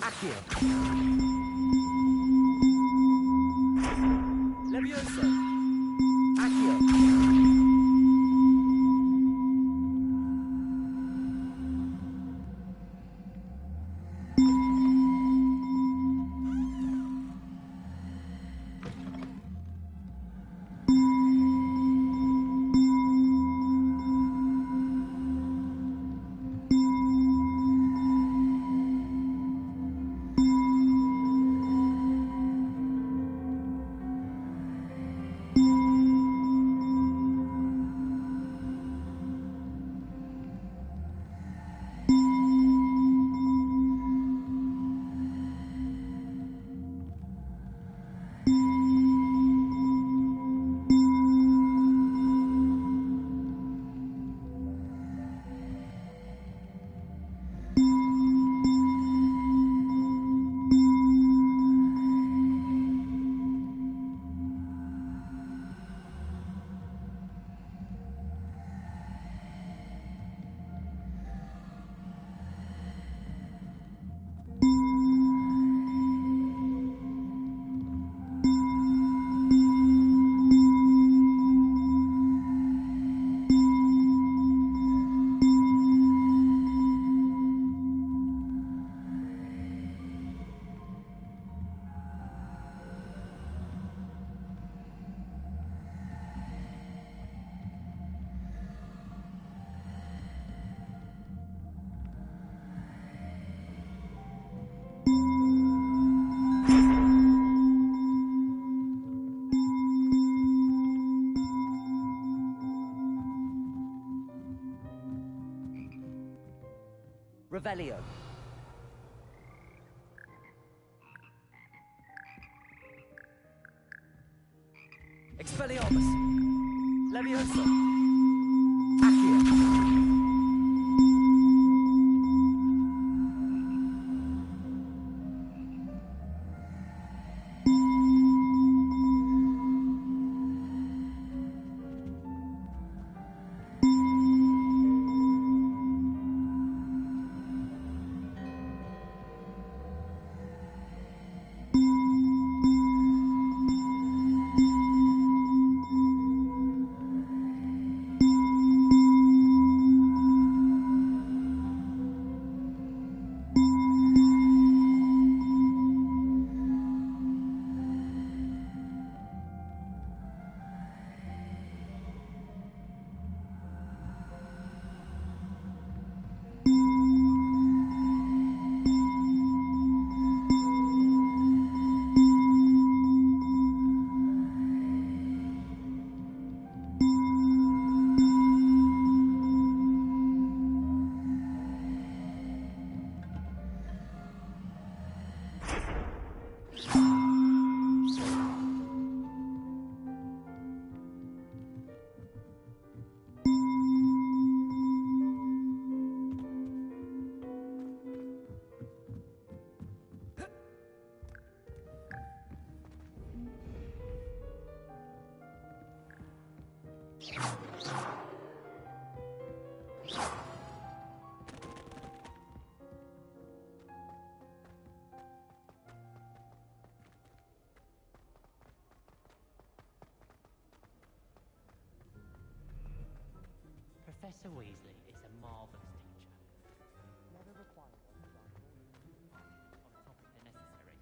Accio. Levioso. Accio. Revelio. Expelliarmus. Levioso. Accio. Professor Weasley is a marvelous teacher. Never required one to write On a topic they're necessary.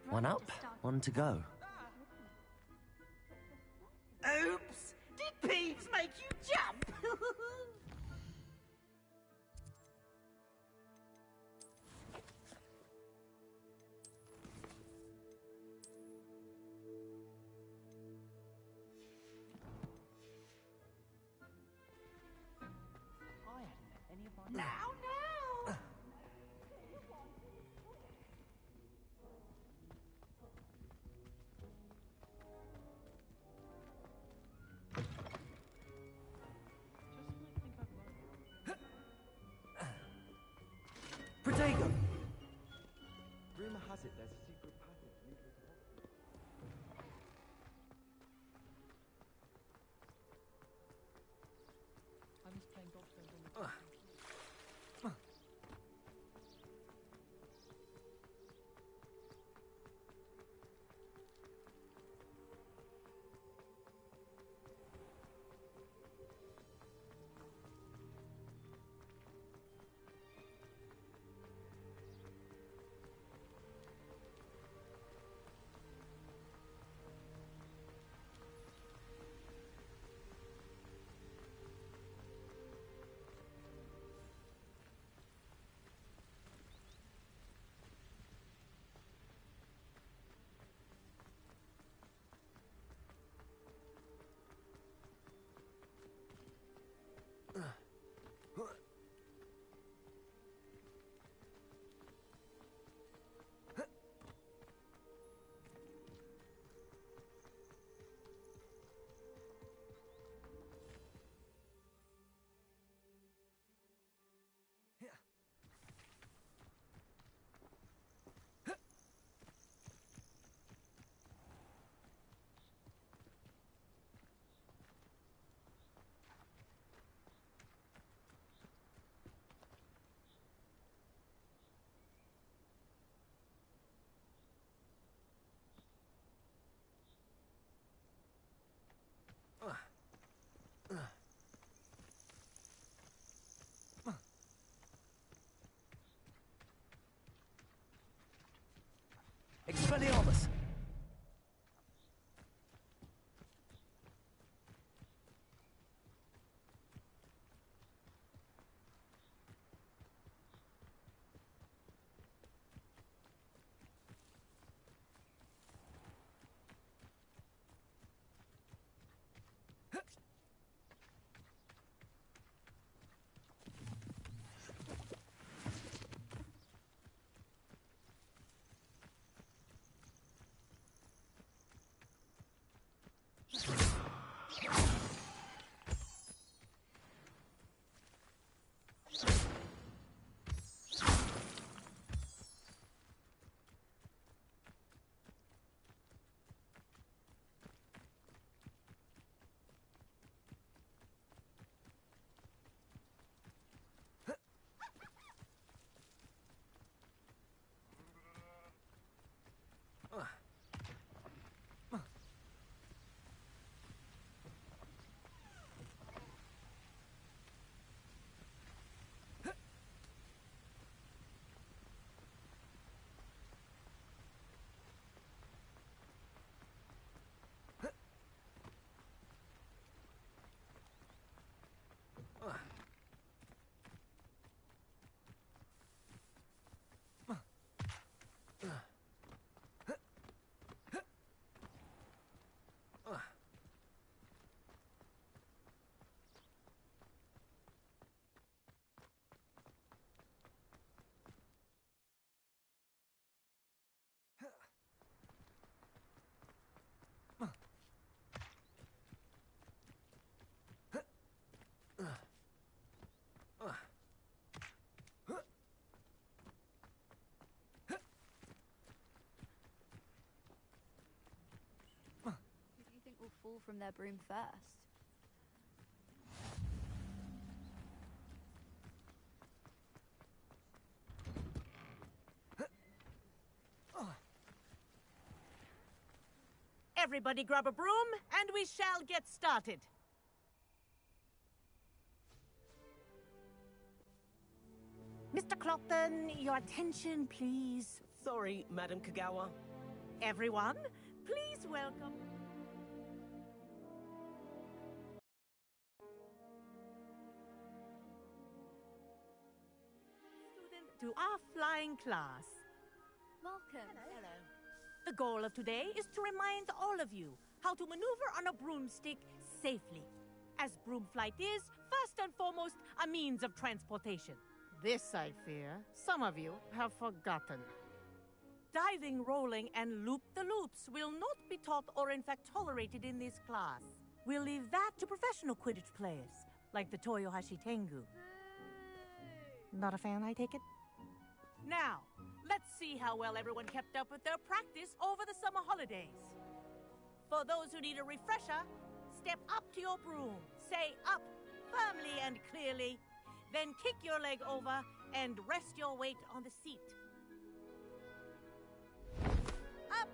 One up, one to go. Oops! Did Peeves make you jump? Now! Protego! Rumor has it there's a secret passage leading to Hogwarts. I miss playing gobstones on the Expelliarmus! Who do you think will fall from their broom first? Everybody grab a broom, and we shall get started. Mr. Clockton, your attention, please. Sorry, Madam Kagawa. Everyone, please welcome... student to our flying class. Welcome. Hello. The goal of today is to remind all of you how to maneuver on a broomstick safely. as broom flight is, first and foremost, a means of transportation. This, I fear, some of you have forgotten. Diving, rolling, and loop-the-loops will not be taught or in fact tolerated in this class. We'll leave that to professional Quidditch players, like the Toyohashi Tengu. Not a fan, I take it? Now, let's see how well everyone kept up with their practice over the summer holidays. For those who need a refresher, step up to your broom, say up firmly and clearly, then kick your leg over and rest your weight on the seat. Up!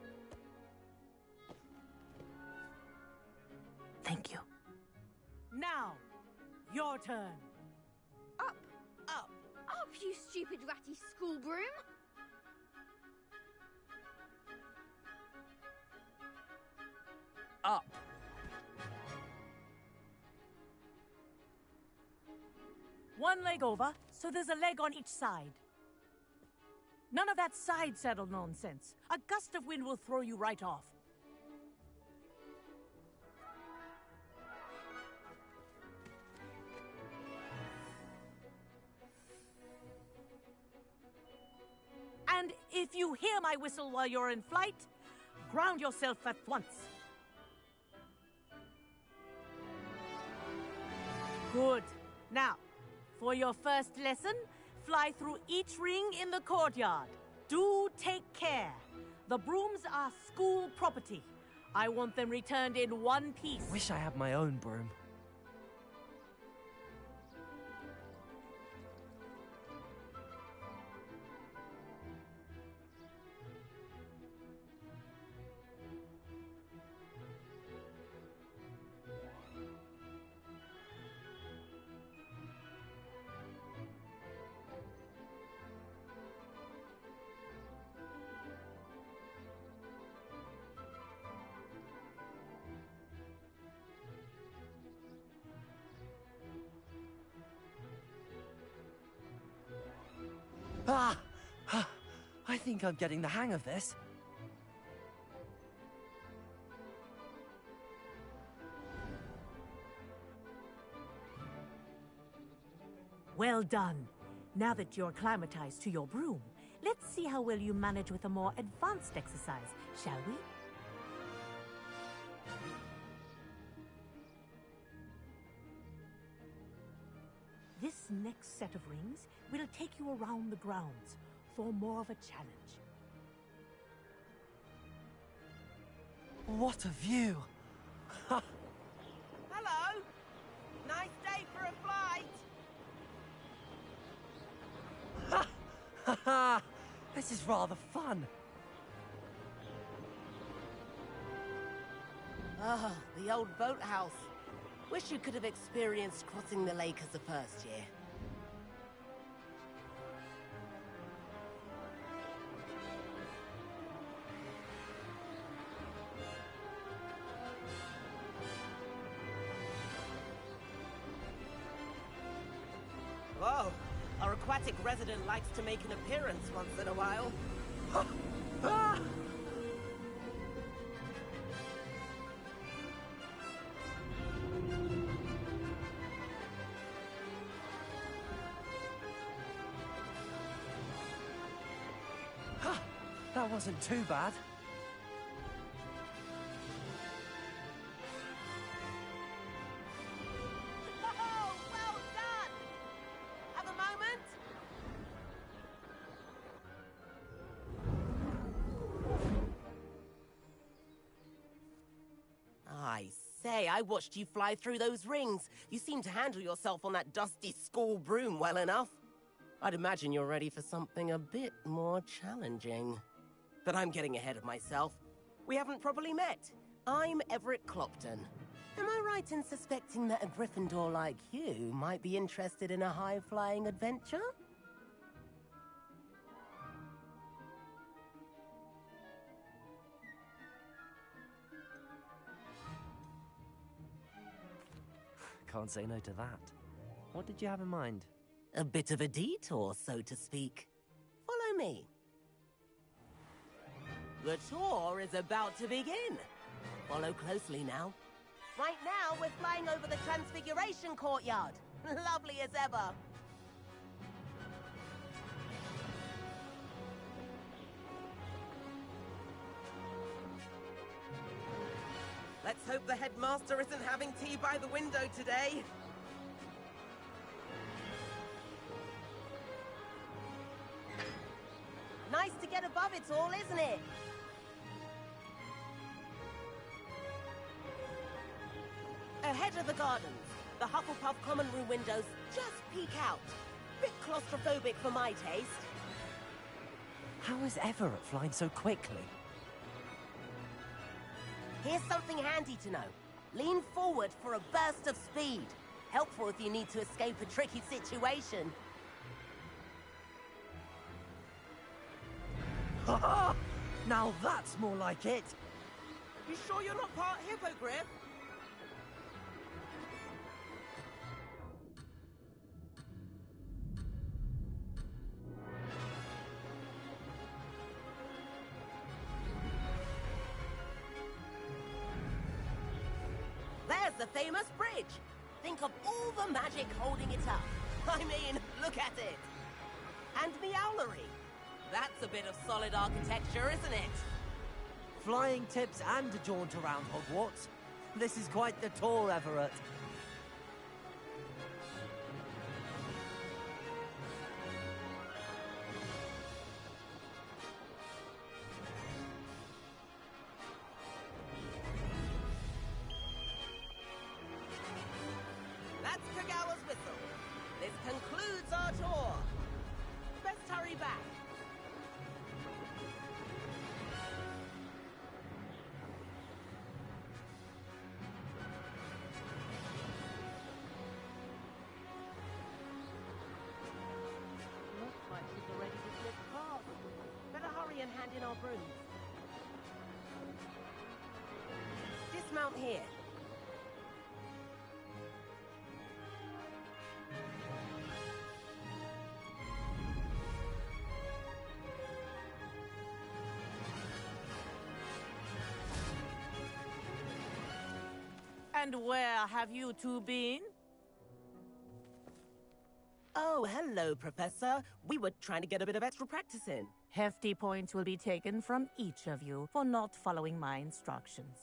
Thank you. Now, your turn. Up! Up! Up, you stupid ratty school broom! Up. One leg over, so there's a leg on each side. None of that side saddle nonsense. A gust of wind will throw you right off. And if you hear my whistle while you're in flight, ground yourself at once. Good. Now, for your first lesson, fly through each ring in the courtyard. Do take care. The brooms are school property. I want them returned in one piece. Wish I had my own broom. I think I'm getting the hang of this. Well done. Now that you're acclimatized to your broom, let's see how well you manage with a more advanced exercise, shall we? This next set of rings will take you around the grounds for more of a challenge. What a view! Hello! Nice day for a flight! This is rather fun. Ah, the old boathouse. Wish you could have experienced crossing the lake as a first year. Whoa, our aquatic resident likes to make an appearance once in a while. That wasn't too bad. Oh, well done! Have a moment? I say, I watched you fly through those rings. You seem to handle yourself on that dusty school broom well enough. I'd imagine you're ready for something a bit more challenging. But I'm getting ahead of myself. We haven't properly met. I'm Everett Clopton. Am I right in suspecting that a Gryffindor like you might be interested in a high-flying adventure? Can't say no to that. What did you have in mind? A bit of a detour, so to speak. Follow me. The tour is about to begin. Follow closely now. Right now, we're flying over the Transfiguration Courtyard. Lovely as ever. Let's hope the headmaster isn't having tea by the window today. Nice to get above it all, isn't it? Ahead of the gardens, the Hufflepuff common room windows just peek out. Bit claustrophobic for my taste. How is Everett flying so quickly? Here's something handy to know. Lean forward for a burst of speed. Helpful if you need to escape a tricky situation. Ha! Now that's more like it. You sure you're not part hippogriff? There's the famous bridge. Think of all the magic holding it up. I mean, look at it. And Meowlery. That's a bit of solid architecture, isn't it? Flying tips and a jaunt around Hogwarts. This is quite the tour, Everett. That's Kagawa's whistle. This concludes our tour. Best hurry back. Looks like she's already just lit past. Better hurry and hand in our brooms. Dismount here. And where have you two been? Oh, hello, Professor. We were trying to get a bit of extra practice in. Hefty points will be taken from each of you for not following my instructions.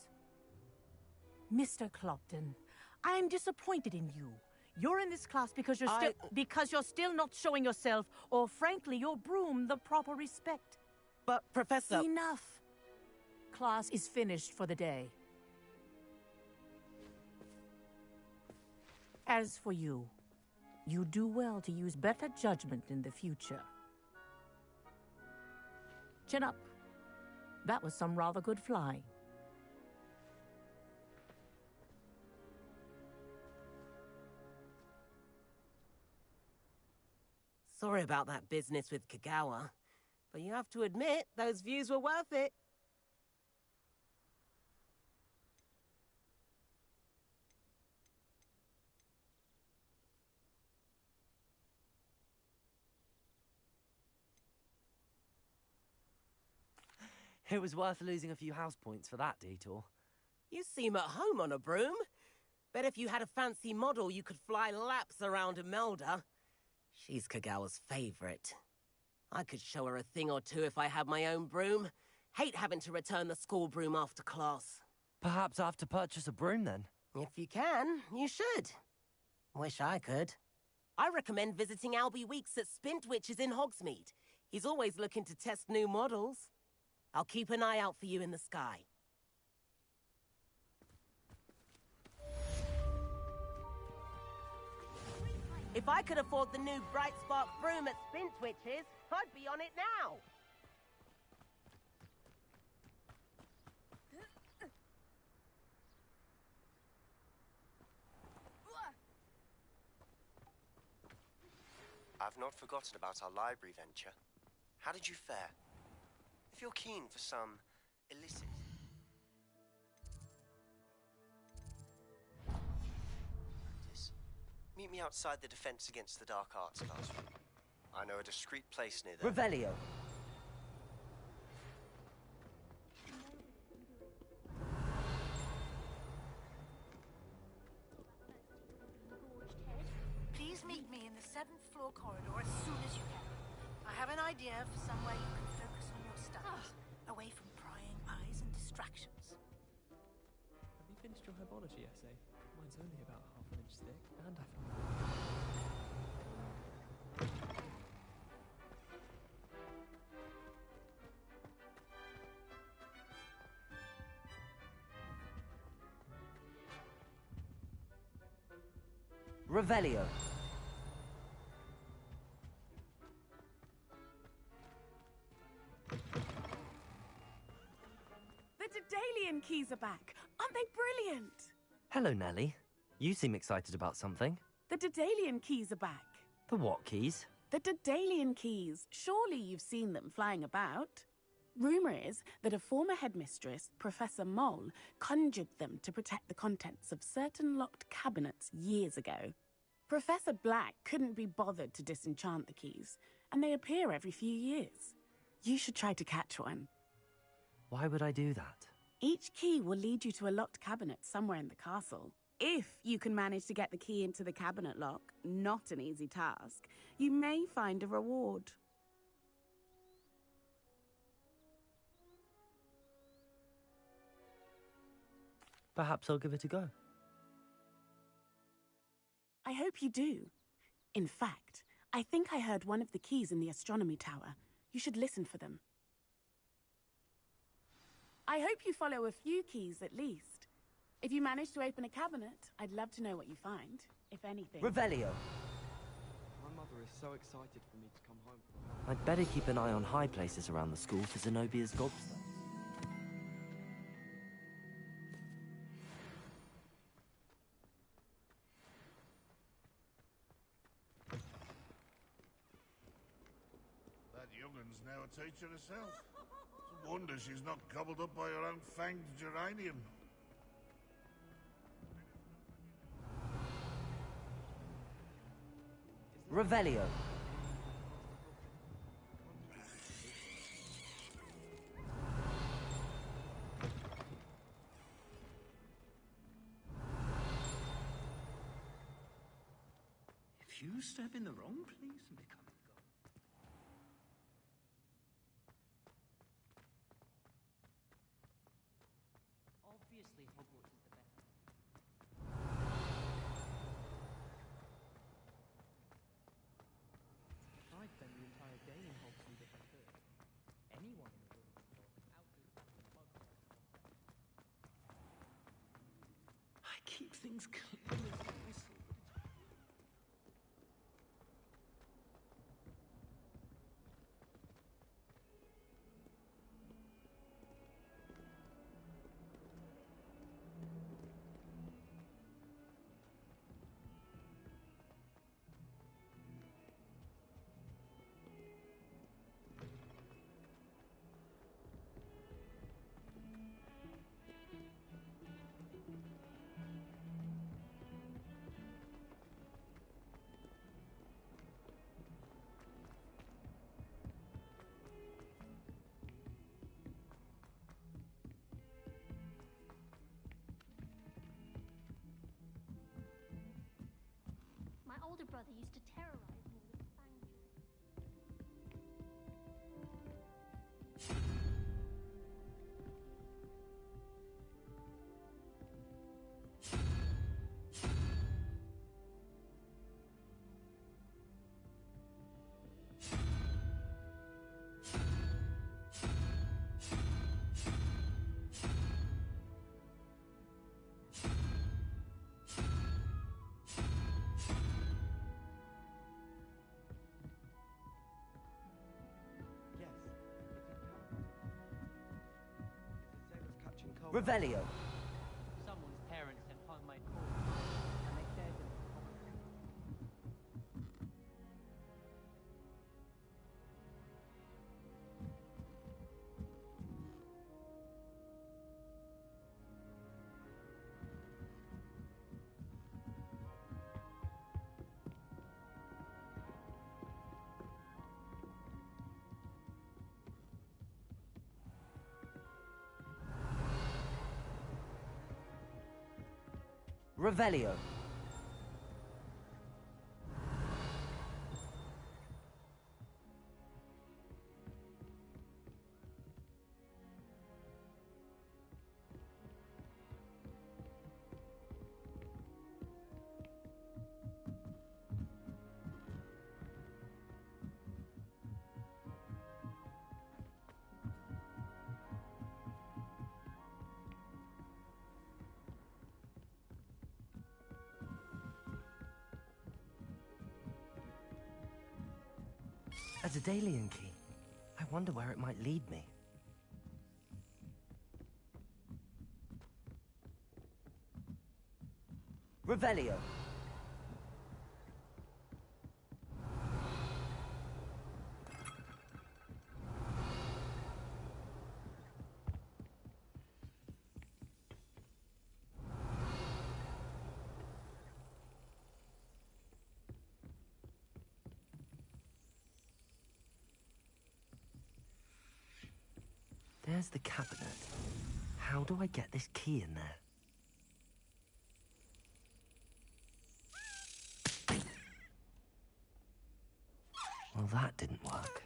Mr. Clopton, I'm disappointed in you. You're in this class because you're still not showing yourself, or frankly, your broom, the proper respect. But, Professor... Enough. Class is finished for the day. As for you, you do well to use better judgment in the future. Chin up. That was some rather good flying. Sorry about that business with Kagawa, but you have to admit, those views were worth it. It was worth losing a few house points for that detour. You seem at home on a broom. Bet if you had a fancy model, you could fly laps around Imelda. She's Kagawa's favorite. I could show her a thing or two if I had my own broom. Hate having to return the school broom after class. Perhaps I have to purchase a broom then. If you can, you should. Wish I could. I recommend visiting Albie Weeks at Spintwitches in Hogsmeade. He's always looking to test new models. I'll keep an eye out for you in the sky. If I could afford the new Bright Spark broom at Spintwitches, I'd be on it now. I've not forgotten about our library venture. How did you fare? If you're keen for some illicit... practice, meet me outside the Defense Against the Dark Arts classroom. I know a discreet place near there. Revelio. Please meet me in the 7th floor corridor as soon as you can. I have an idea for somewhere you can focus on your studies, away from prying eyes and distractions. Have you finished your herbology essay? Mine's only about half an inch thick, and I found... Revelio. The Daedalian keys are back. Aren't they brilliant? Hello, Nellie. You seem excited about something. The Daedalian keys are back. The what keys? The Daedalian keys. Surely you've seen them flying about. Rumour is that a former headmistress, Professor Moll, conjured them to protect the contents of certain locked cabinets years ago. Professor Black couldn't be bothered to disenchant the keys, and they appear every few years. You should try to catch one. Why would I do that? Each key will lead you to a locked cabinet somewhere in the castle. If you can manage to get the key into the cabinet lock, not an easy task, you may find a reward. Perhaps I'll give it a go. I hope you do. In fact, I think I heard one of the keys in the astronomy tower. You should listen for them. I hope you follow a few keys at least. If you manage to open a cabinet, I'd love to know what you find, if anything. Revelio. My mother is so excited for me to come home. I'd better keep an eye on high places around the school for Zenobia's gobsters. That youngun's now a teacher herself. It's a wonder she's not gobbled up by her own fanged geranium. Revelio. If you step in the wrong place and become God. Obviously, Hogwarts is the best. I'd spend the entire day in Hogwarts if I could. Anyone in the world could outdo I keep things clean as a whistle. My older brother used to terrorize me with fang Revelio. Someone's parents sent homemade calls, and they dared them to call. Revelio. A Daedalian key. I wonder where it might lead me. Revelio. There's the cabinet. How do I get this key in there? Well, that didn't work.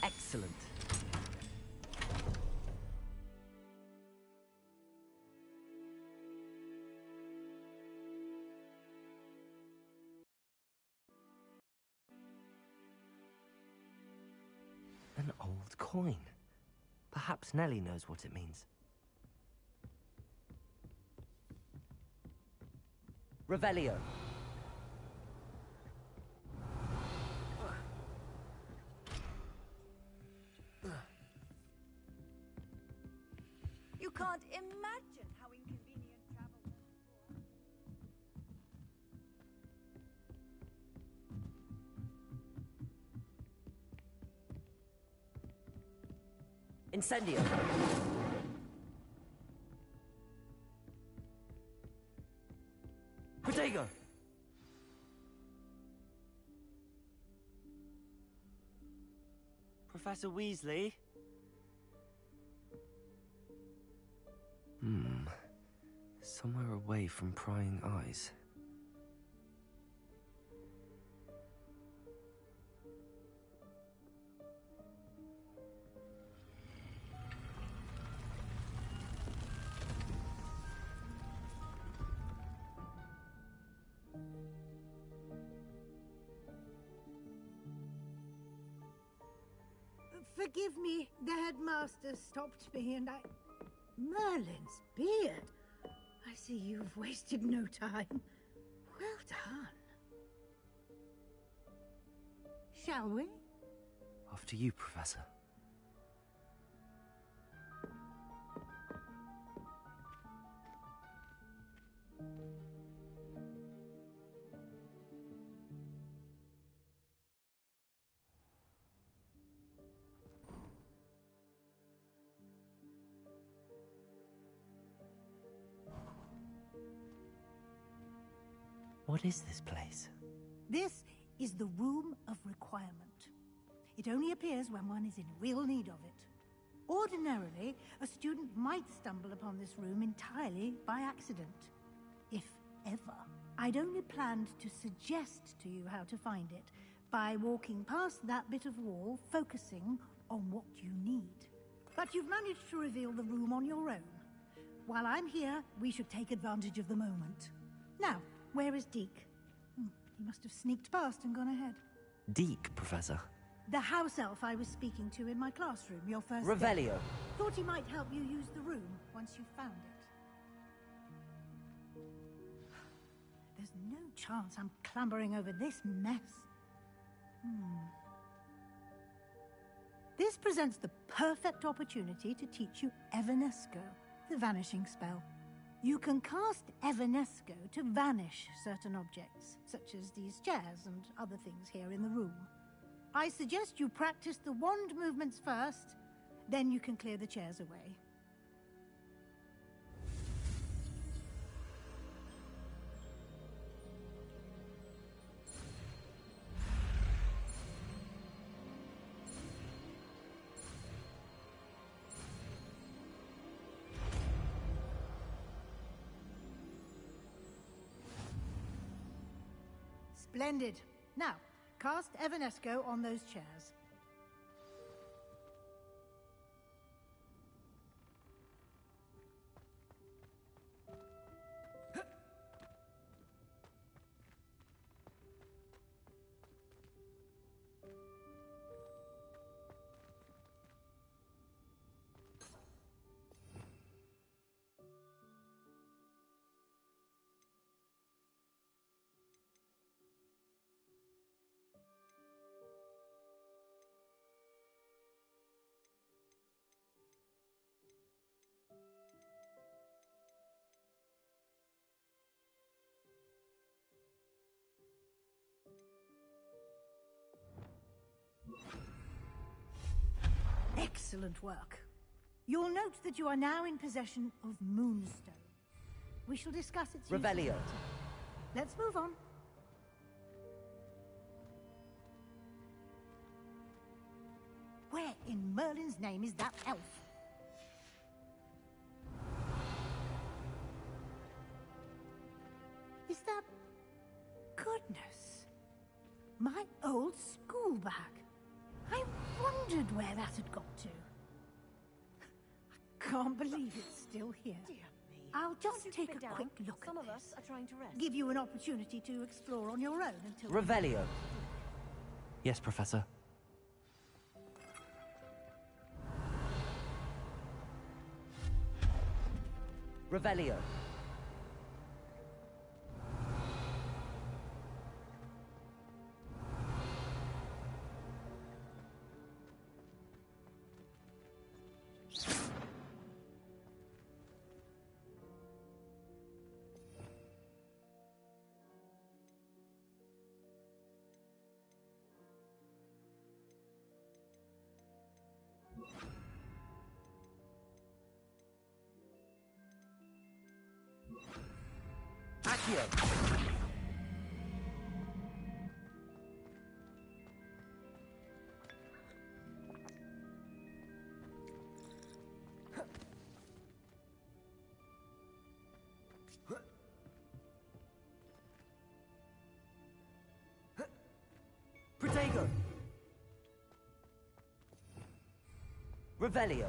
Excellent. An old coin. Perhaps Nellie knows what it means. Revelio. You can't imagine how inconvenient travel was before. Incendio. Protego. Professor Weasley? Somewhere away from prying eyes. Forgive me, the headmaster stopped me and I Merlin's beard. I see you've wasted no time. Well done. Shall we? After you, Professor. What is this place? This is the Room of Requirement. It only appears when one is in real need of it. Ordinarily, a student might stumble upon this room entirely by accident. If ever. I'd only planned to suggest to you how to find it by walking past that bit of wall, focusing on what you need. But you've managed to reveal the room on your own. While I'm here, we should take advantage of the moment. Now, where is Deke? He must have sneaked past and gone ahead. Deke, Professor. The house elf I was speaking to in my classroom, your first Revelio. day. Thought he might help you use the room once you found it. There's no chance I'm clambering over this mess. This presents the perfect opportunity to teach you Evanesco, the vanishing spell. You can cast Evanesco to vanish certain objects, such as these chairs and other things here in the room. I suggest you practice the wand movements first, then you can clear the chairs away. Splendid. Now, cast Evanesco on those chairs. Excellent work. You'll note that you are now in possession of Moonstone. We shall discuss its use Revelio. later. Let's move on. Where in Merlin's name is that elf? Is that... Goodness. My old school bag. I wondered where that had got to. I can't believe it's still here. I'll just take a quick look Some at of us this. are trying to rest. Give you an opportunity to explore on your own until... Revelio. Yes, Professor. Revelio. Accio. Protego. Revelio.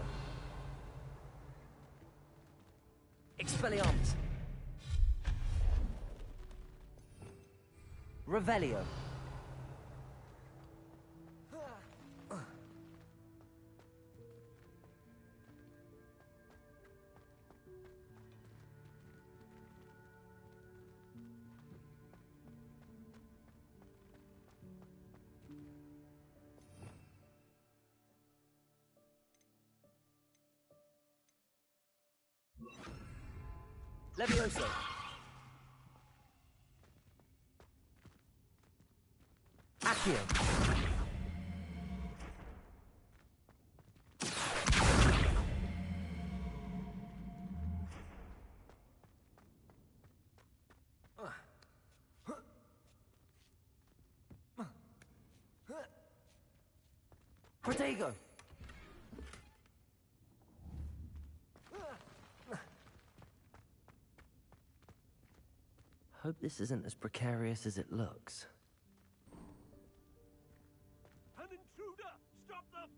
Expelliarmus. Revelio. Levioso. Accio. Protego. Hope this isn't as precarious as it looks. An intruder! Stop them!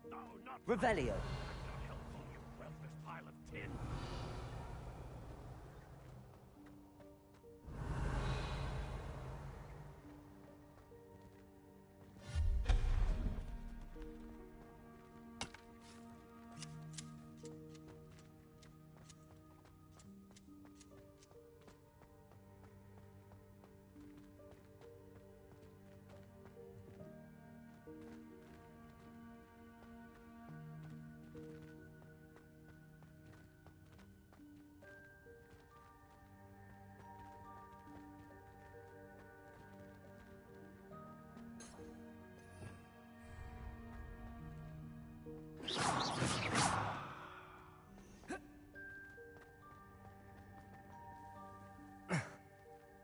No, not Revelio. not helpful, you worthless pile of tin.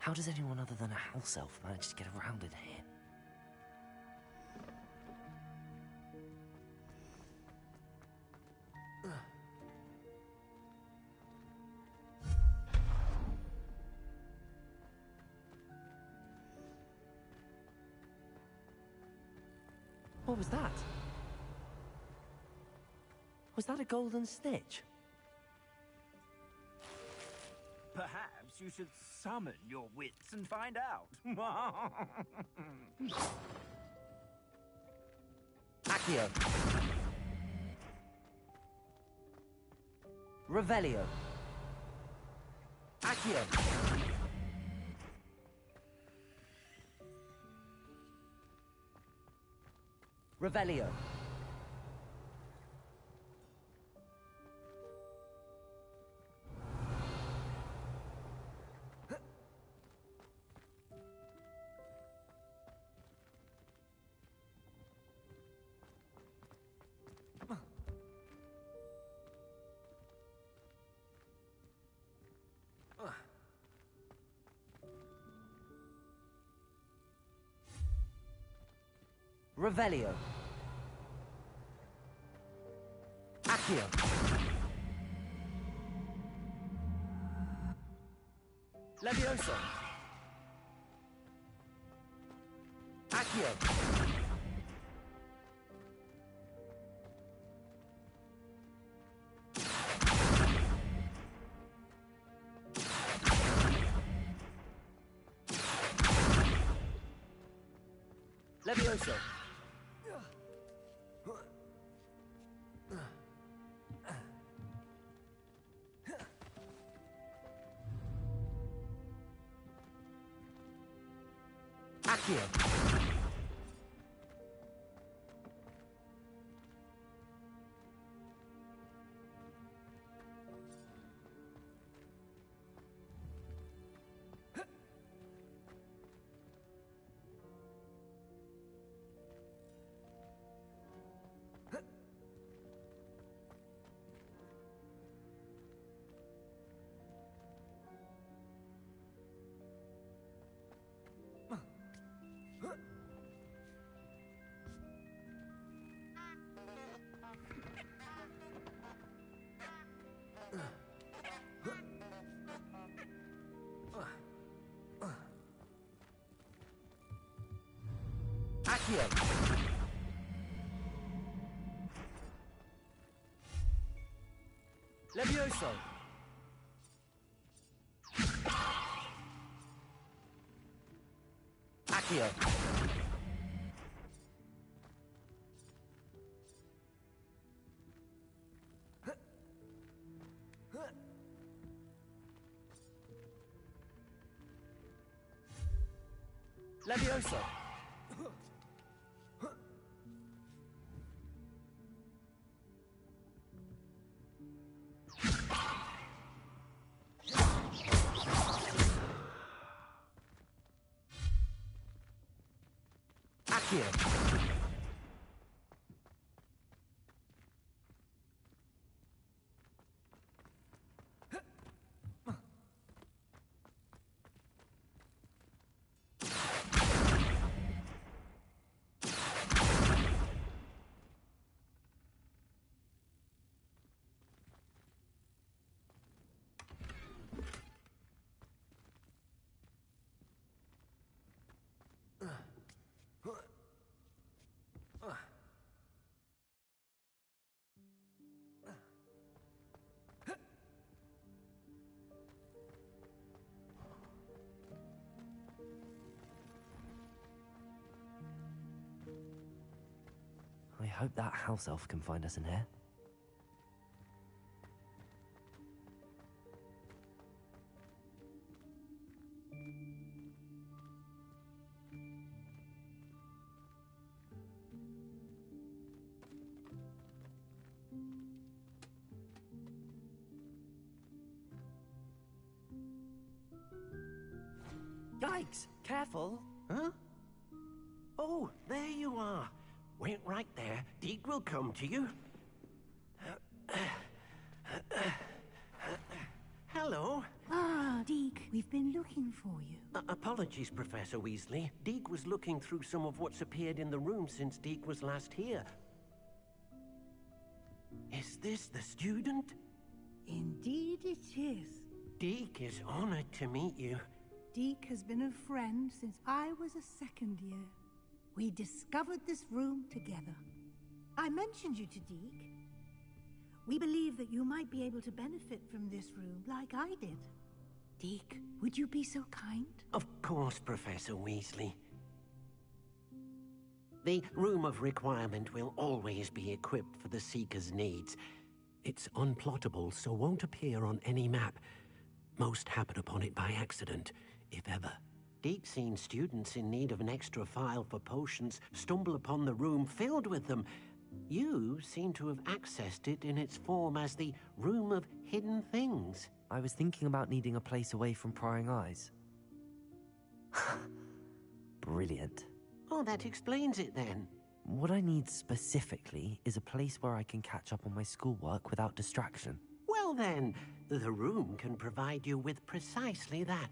How does anyone other than a house elf manage to get around in here? What was that? Was that a golden stitch? Perhaps you should summon your wits and find out. Accio. Revelio. Accio. Revelio. Revelio. Accio. Levioso. Accio. Levioso. Accio. Accio. Levioso. Accio. Levioso. Accio. I hope that house elf can find us in here. Yikes! Careful! Huh? Oh, there you are. Wait right there. Deke will come to you. Hello. Ah, Deke, we've been looking for you. Apologies, Professor Weasley. Deke was looking through some of what's appeared in the room since Deke was last here. Is this the student? Indeed it is. Deke is honored to meet you. Deke has been a friend since I was a second year. We discovered this room together. I mentioned you to Deke. We believe that you might be able to benefit from this room like I did. Deke, would you be so kind? Of course, Professor Weasley. The Room of Requirement will always be equipped for the Seeker's needs. It's unplottable, so won't appear on any map. Most happen upon it by accident, if ever. Deke's seen students in need of an extra file for potions stumble upon the room filled with them. You seem to have accessed it in its form as the Room of Hidden Things. I was thinking about needing a place away from prying eyes. Brilliant. Oh, that explains it then. What I need specifically is a place where I can catch up on my schoolwork without distraction. Well then, the room can provide you with precisely that.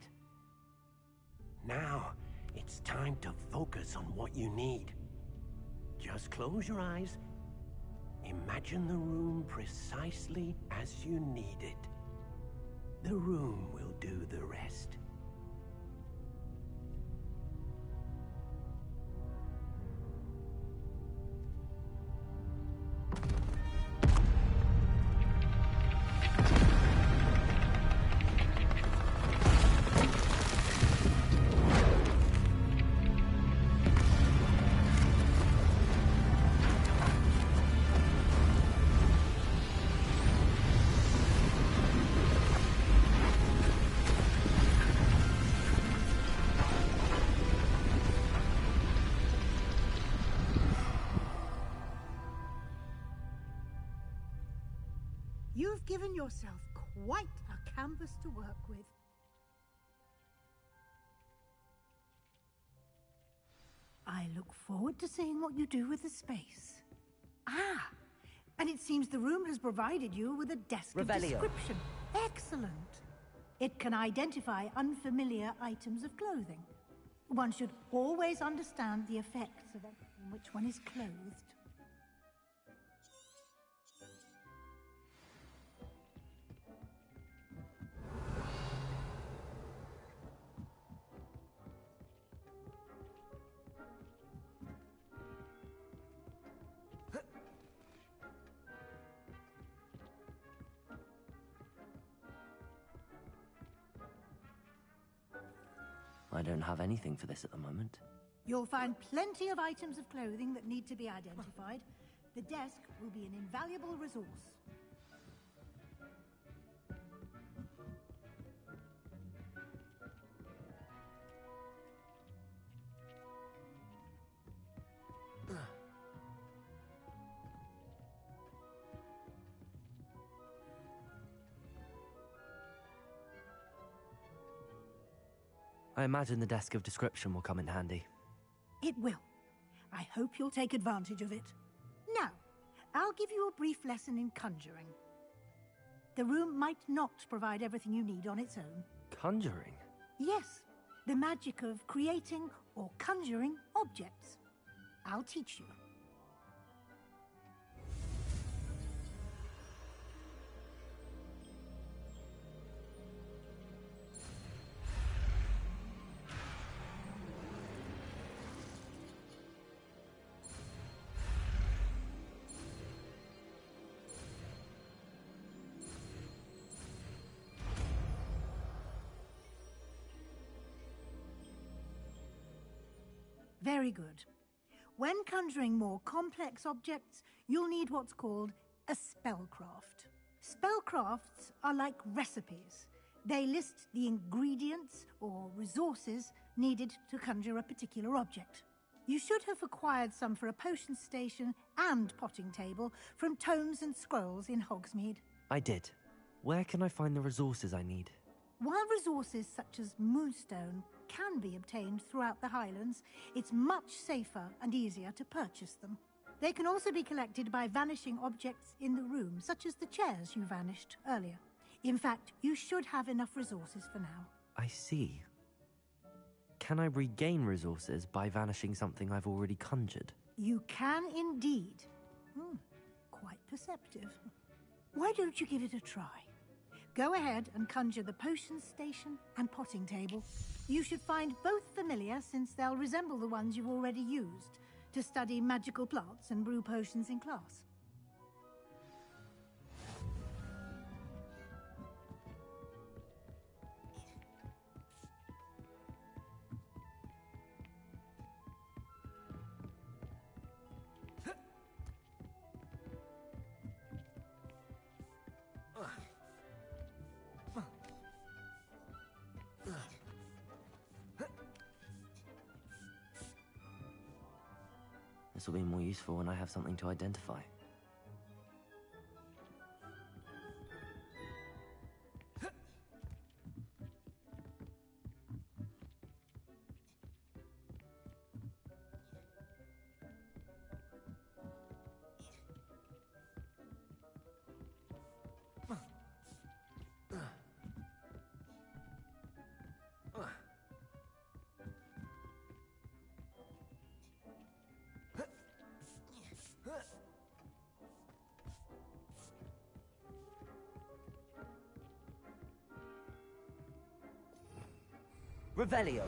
Now, it's time to focus on what you need. Just close your eyes. Imagine the room precisely as you need it. The room will do the rest. You've given yourself quite a canvas to work with. I look forward to seeing what you do with the space. Ah, and it seems the room has provided you with a desk of description. Excellent. It can identify unfamiliar items of clothing. One should always understand the effects of everything in which one is clothed. I don't have anything for this at the moment. You'll find plenty of items of clothing that need to be identified. The desk will be an invaluable resource. I imagine the desk of description will come in handy. It will. I hope you'll take advantage of it. Now, I'll give you a brief lesson in conjuring. The room might not provide everything you need on its own. Conjuring? Yes, the magic of creating or conjuring objects. I'll teach you. Very good. When conjuring more complex objects, you'll need what's called a spellcraft. Spellcrafts are like recipes. They list the ingredients or resources needed to conjure a particular object. You should have acquired some for a potion station and potting table from tomes and scrolls in Hogsmeade. I did. Where can I find the resources I need? While resources such as moonstone can be obtained throughout the Highlands, it's much safer and easier to purchase them. They can also be collected by vanishing objects in the room, such as the chairs you vanished earlier. In fact, you should have enough resources for now. I see. Can I regain resources by vanishing something I've already conjured? You can indeed. Quite perceptive. Why don't you give it a try? Go ahead and conjure the potion station and potting table. You should find both familiar, since they'll resemble the ones you've already used to study magical plants and brew potions in class. This will be more useful when I have something to identify. Revelio.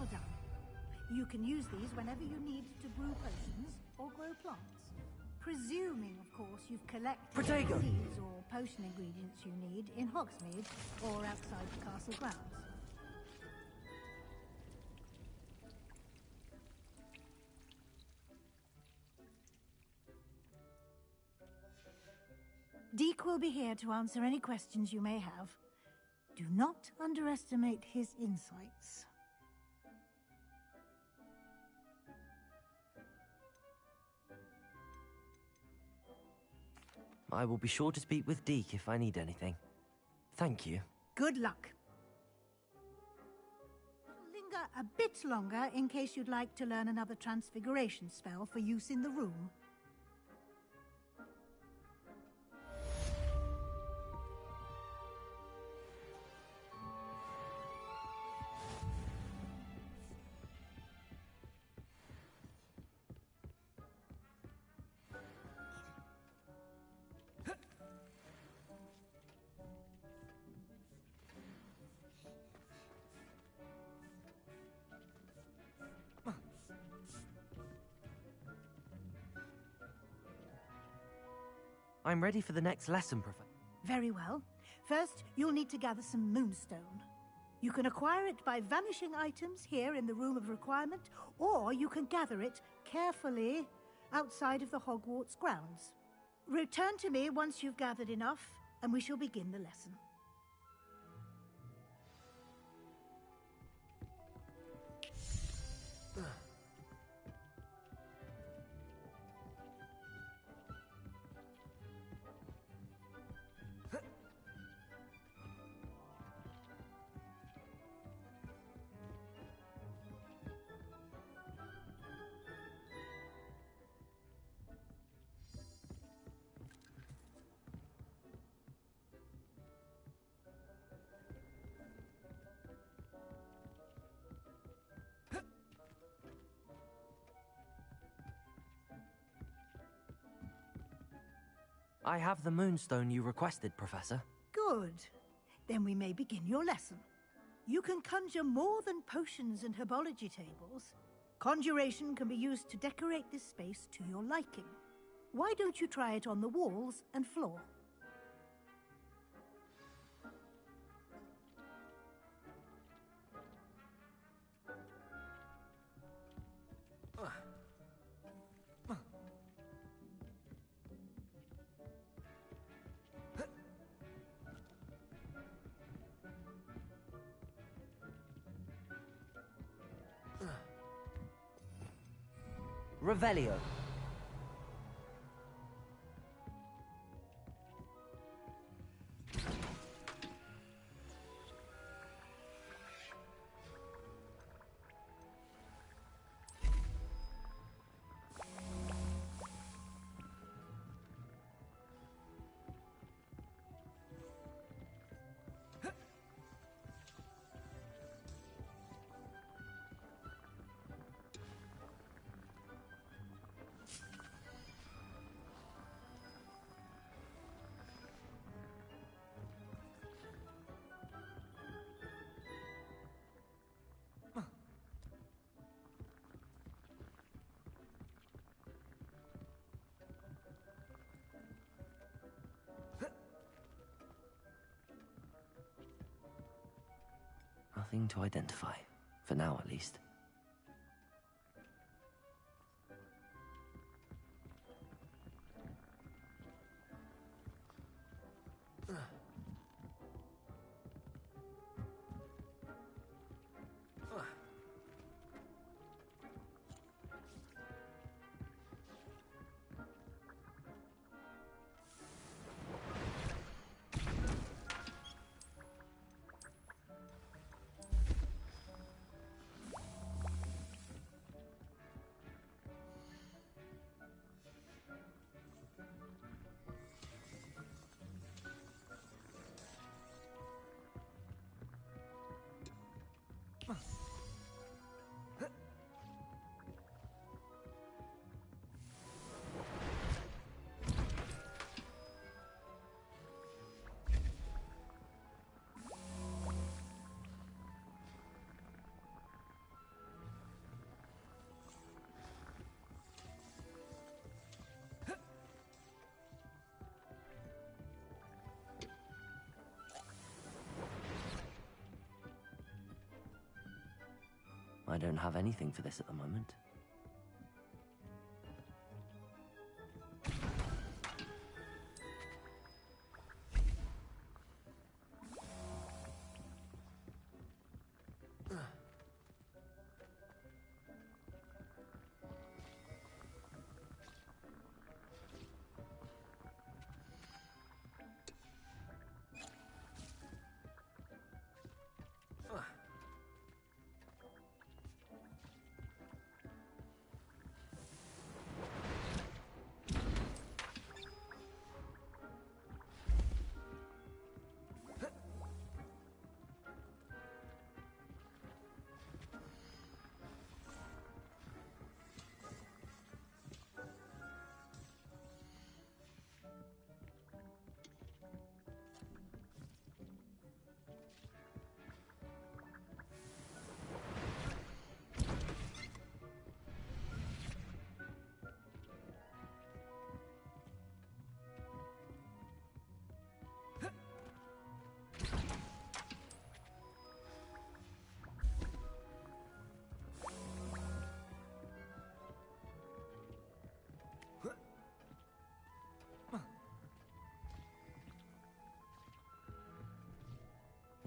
Well done. You can use these whenever you need to brew potions or grow plants. Presuming, of course, you've collected the seeds or potion ingredients you need in Hogsmeade or outside the castle grounds. Deke will be here to answer any questions you may have. Do not underestimate his insights. I will be sure to speak with Deke if I need anything. Thank you. Good luck. Linger a bit longer in case you'd like to learn another transfiguration spell for use in the room. I'm ready for the next lesson, Professor. Very well. First, you'll need to gather some moonstone. You can acquire it by vanishing items here in the Room of Requirement, or you can gather it carefully outside of the Hogwarts grounds. Return to me once you've gathered enough, and we shall begin the lesson. I have the moonstone you requested, Professor. Good. Then we may begin your lesson. You can conjure more than potions and herbology tables. Conjuration can be used to decorate this space to your liking. Why don't you try it on the walls and floor? Revelio. Nothing to identify, for now at least. don't have anything for this at the moment.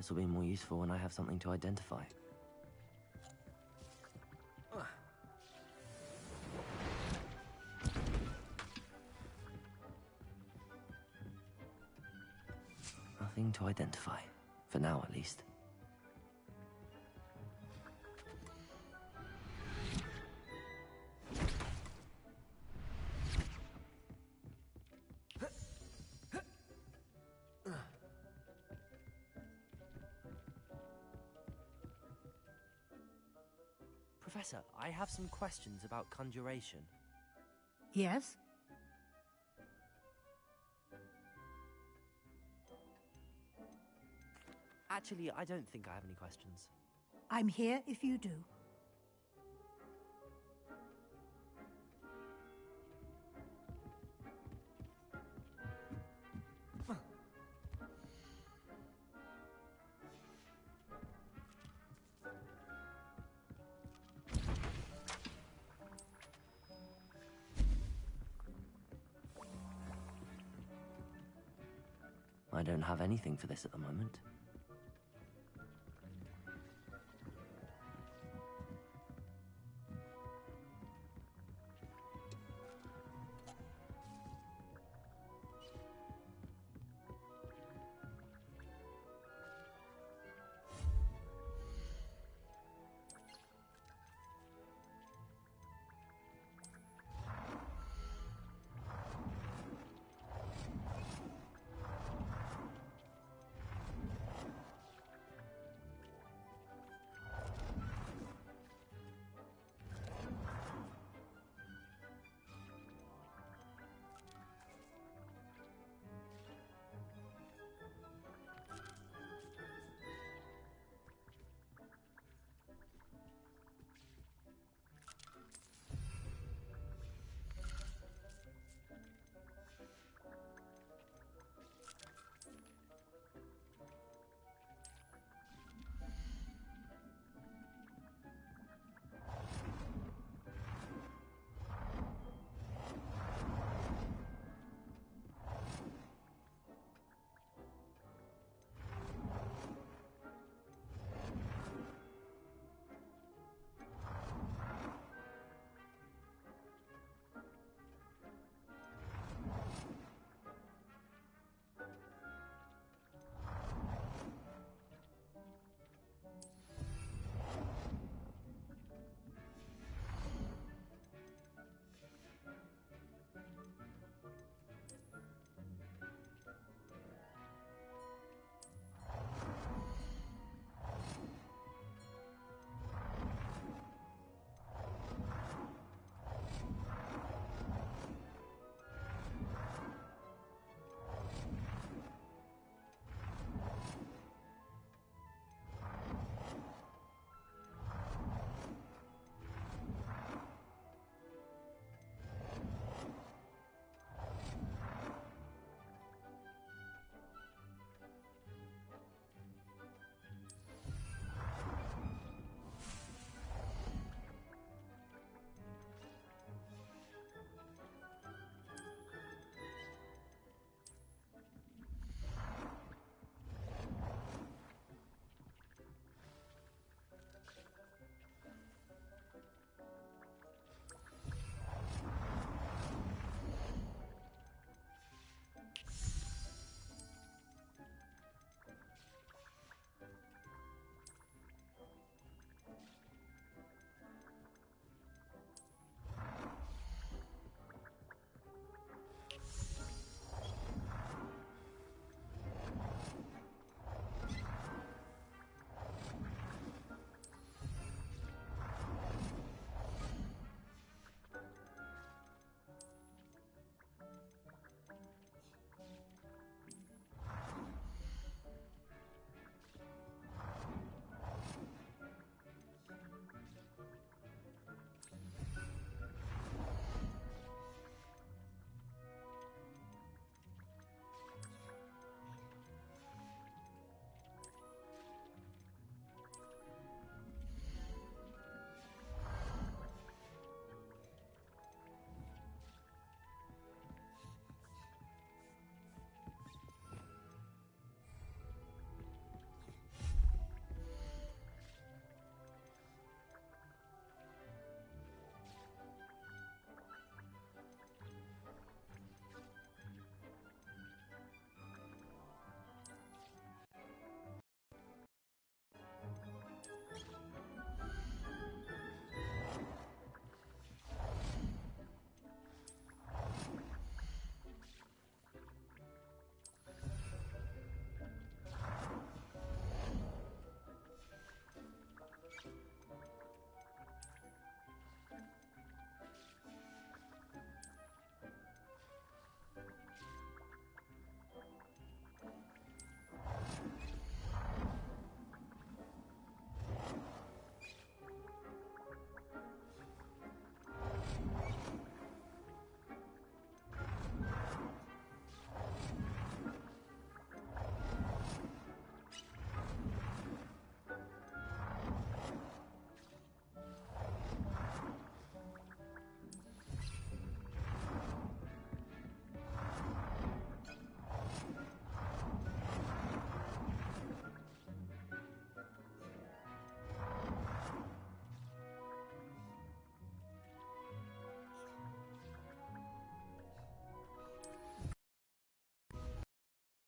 This will be more useful when I have something to identify. Nothing to identify. For now, at least. Professor, I have some questions about conjuration. Yes? Actually, I don't think I have any questions. I'm here if you do. I don't have anything for this at the moment.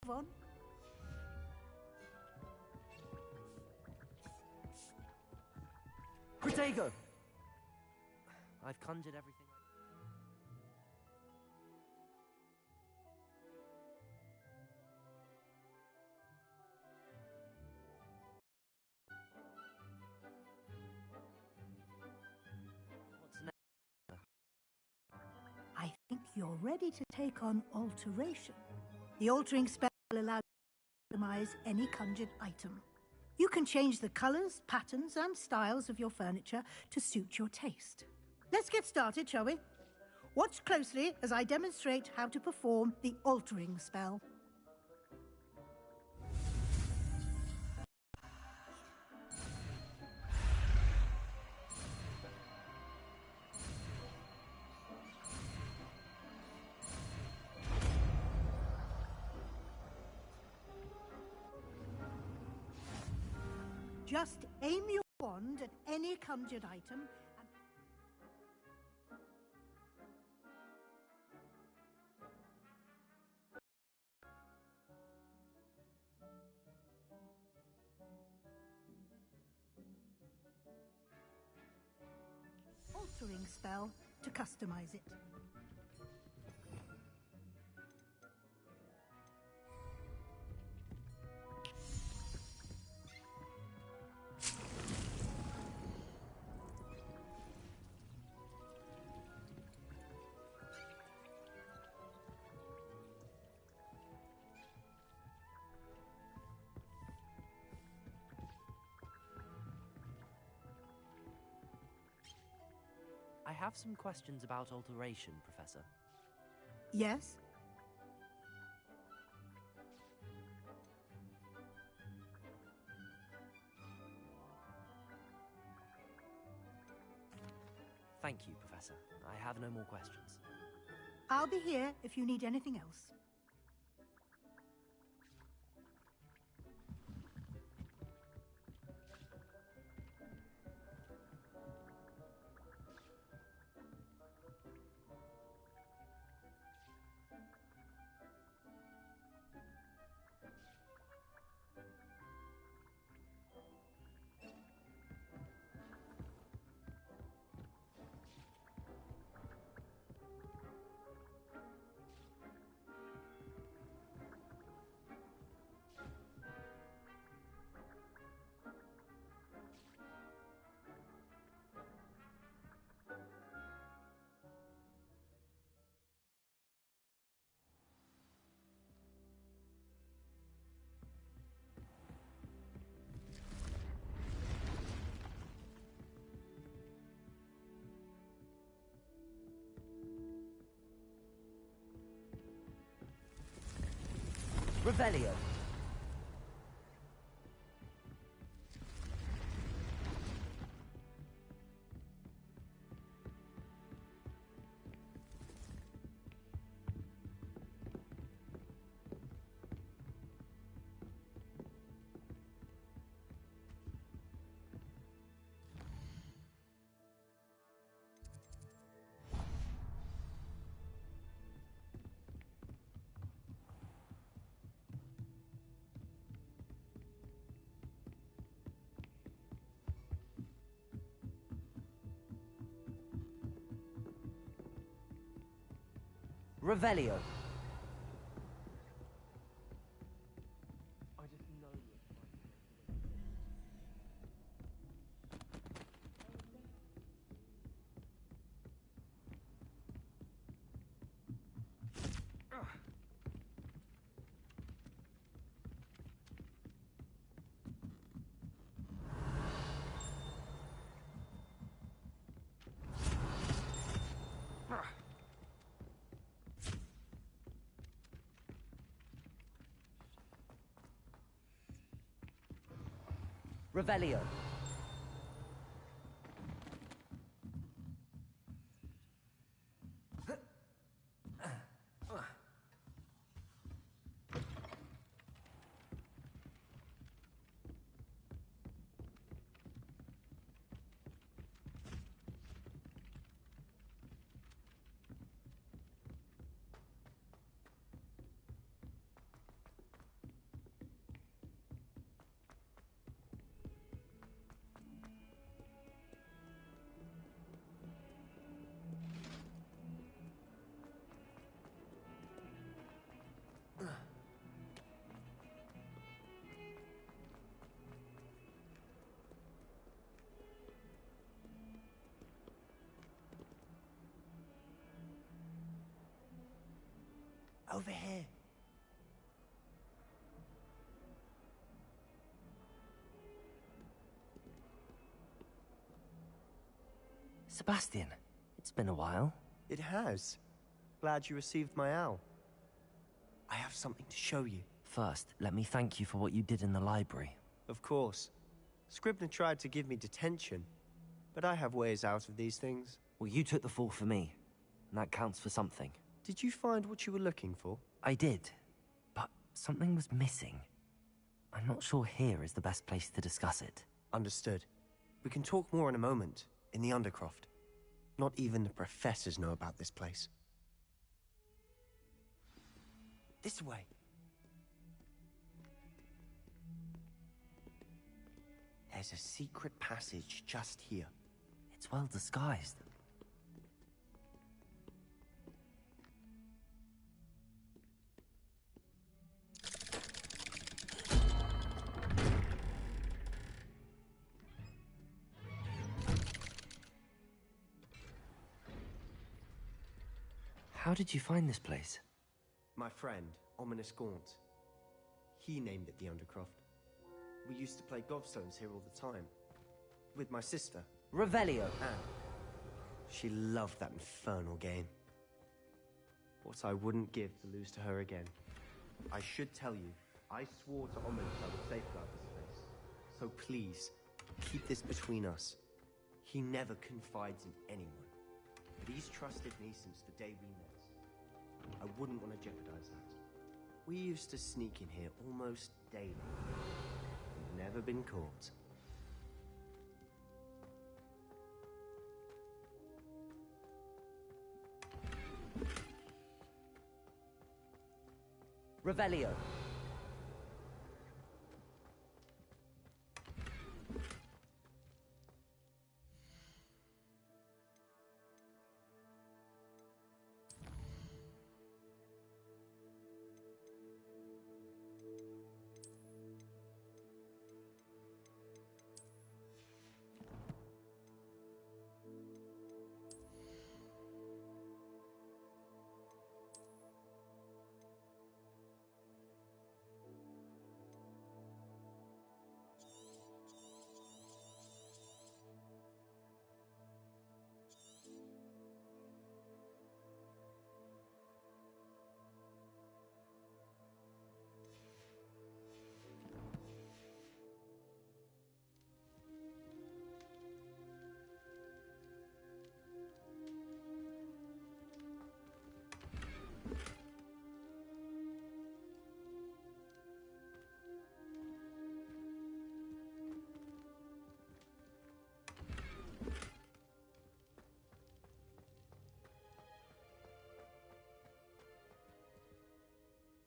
on. Protego! I've conjured everything What's next? I think you're ready to take on alteration. The altering spell will allow you to customize any conjured item. You can change the colors, patterns, and styles of your furniture to suit your taste. Let's get started, shall we? Watch closely as I demonstrate how to perform the altering spell. Just aim your wand at any conjured item and... altering spell to customize it. I have some questions about alteration, Professor. Yes? Thank you, Professor. I have no more questions. I'll be here if you need anything else. Revelio. Revelio. I just know you're Revelio. Over here. Sebastian, it's been a while. It has. Glad you received my owl. I have something to show you. First, let me thank you for what you did in the library. Of course. Scribner tried to give me detention, but I have ways out of these things. Well, you took the fall for me, and that counts for something. Did you find what you were looking for? I did, but something was missing. I'm not sure here is the best place to discuss it. Understood. We can talk more in a moment, in the Undercroft. Not even the professors know about this place. This way. There's a secret passage just here. It's well disguised. How did you find this place? My friend, Ominous Gaunt. He named it the Undercroft. We used to play gobstones here all the time. With my sister. Revelio. Anne. She loved that infernal game. What I wouldn't give to lose to her again. I should tell you, I swore to Ominous I would safeguard this place. So please, keep this between us. He never confides in anyone. But he's trusted me since the day we met. I wouldn't want to jeopardize that. We used to sneak in here almost daily. We've never been caught. Revelio.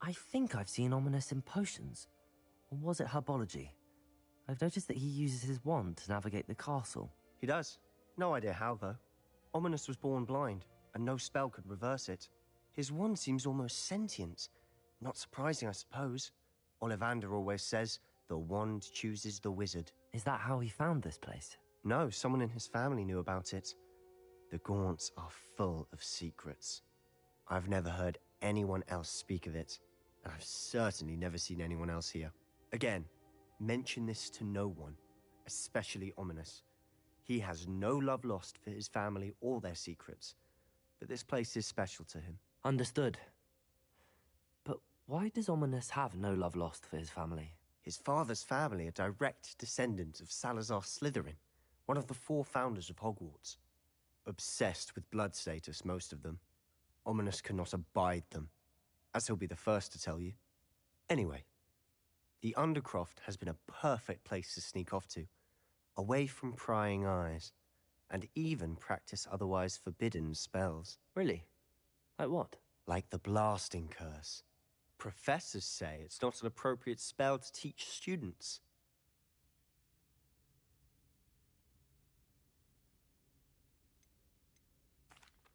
I think I've seen Ominous in potions. Or was it herbology? I've noticed that he uses his wand to navigate the castle. He does. No idea how, though. Ominous was born blind, and no spell could reverse it. His wand seems almost sentient. Not surprising, I suppose. Ollivander always says, the wand chooses the wizard. Is that how he found this place? No, someone in his family knew about it. The Gaunts are full of secrets. I've never heard anyone else speak of it, and I've certainly never seen anyone else here. Again, mention this to no one, especially Ominous. He has no love lost for his family or their secrets, but this place is special to him. Understood. But why does Ominous have no love lost for his family? His father's family are direct descendants of Salazar Slytherin, one of the 4 founders of Hogwarts. Obsessed with blood status, most of them. Ominous cannot abide them, as he'll be the first to tell you. Anyway, the Undercroft has been a perfect place to sneak off to, away from prying eyes, and even practice otherwise forbidden spells. Really? Like what? Like the blasting curse. Professors say it's not an appropriate spell to teach students.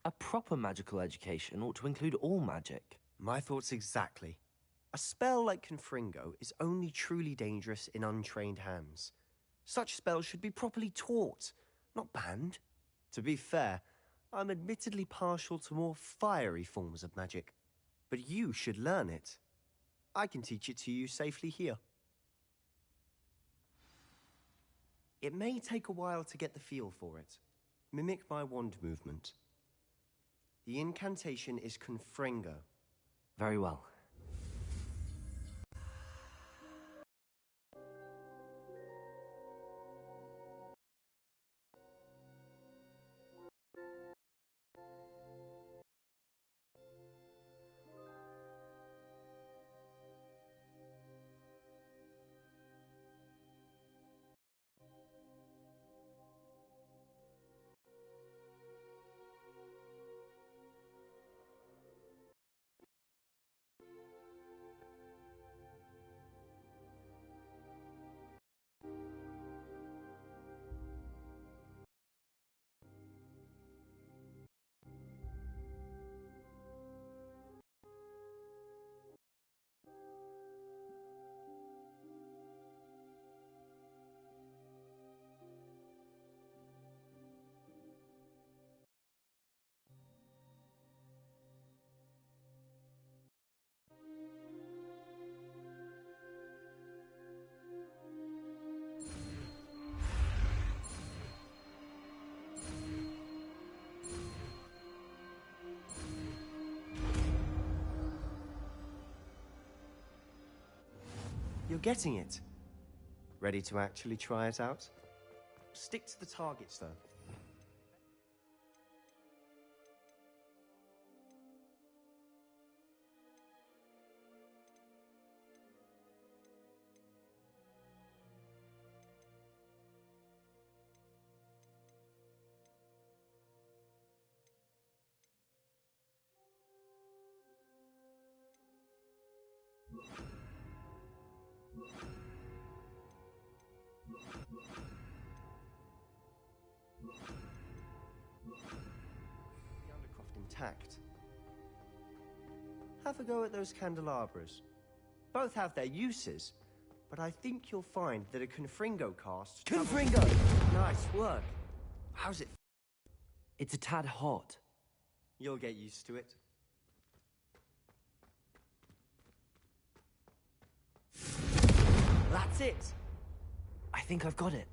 A proper magical education ought to include all magic. My thoughts exactly. A spell like Confringo is only truly dangerous in untrained hands. Such spells should be properly taught, not banned. To be fair, I'm admittedly partial to more fiery forms of magic. But you should learn it. I can teach it to you safely here. It may take a while to get the feel for it. Mimic my wand movement. The incantation is Confringo. Very well. You're getting it. Ready to actually try it out? Stick to the targets, though. Intact. Have a go at those candelabras. Both have their uses, but I think you'll find that a Confringo cast... Confringo! Nice work. How's it? It's a tad hot. You'll get used to it. That's it! I think I've got it.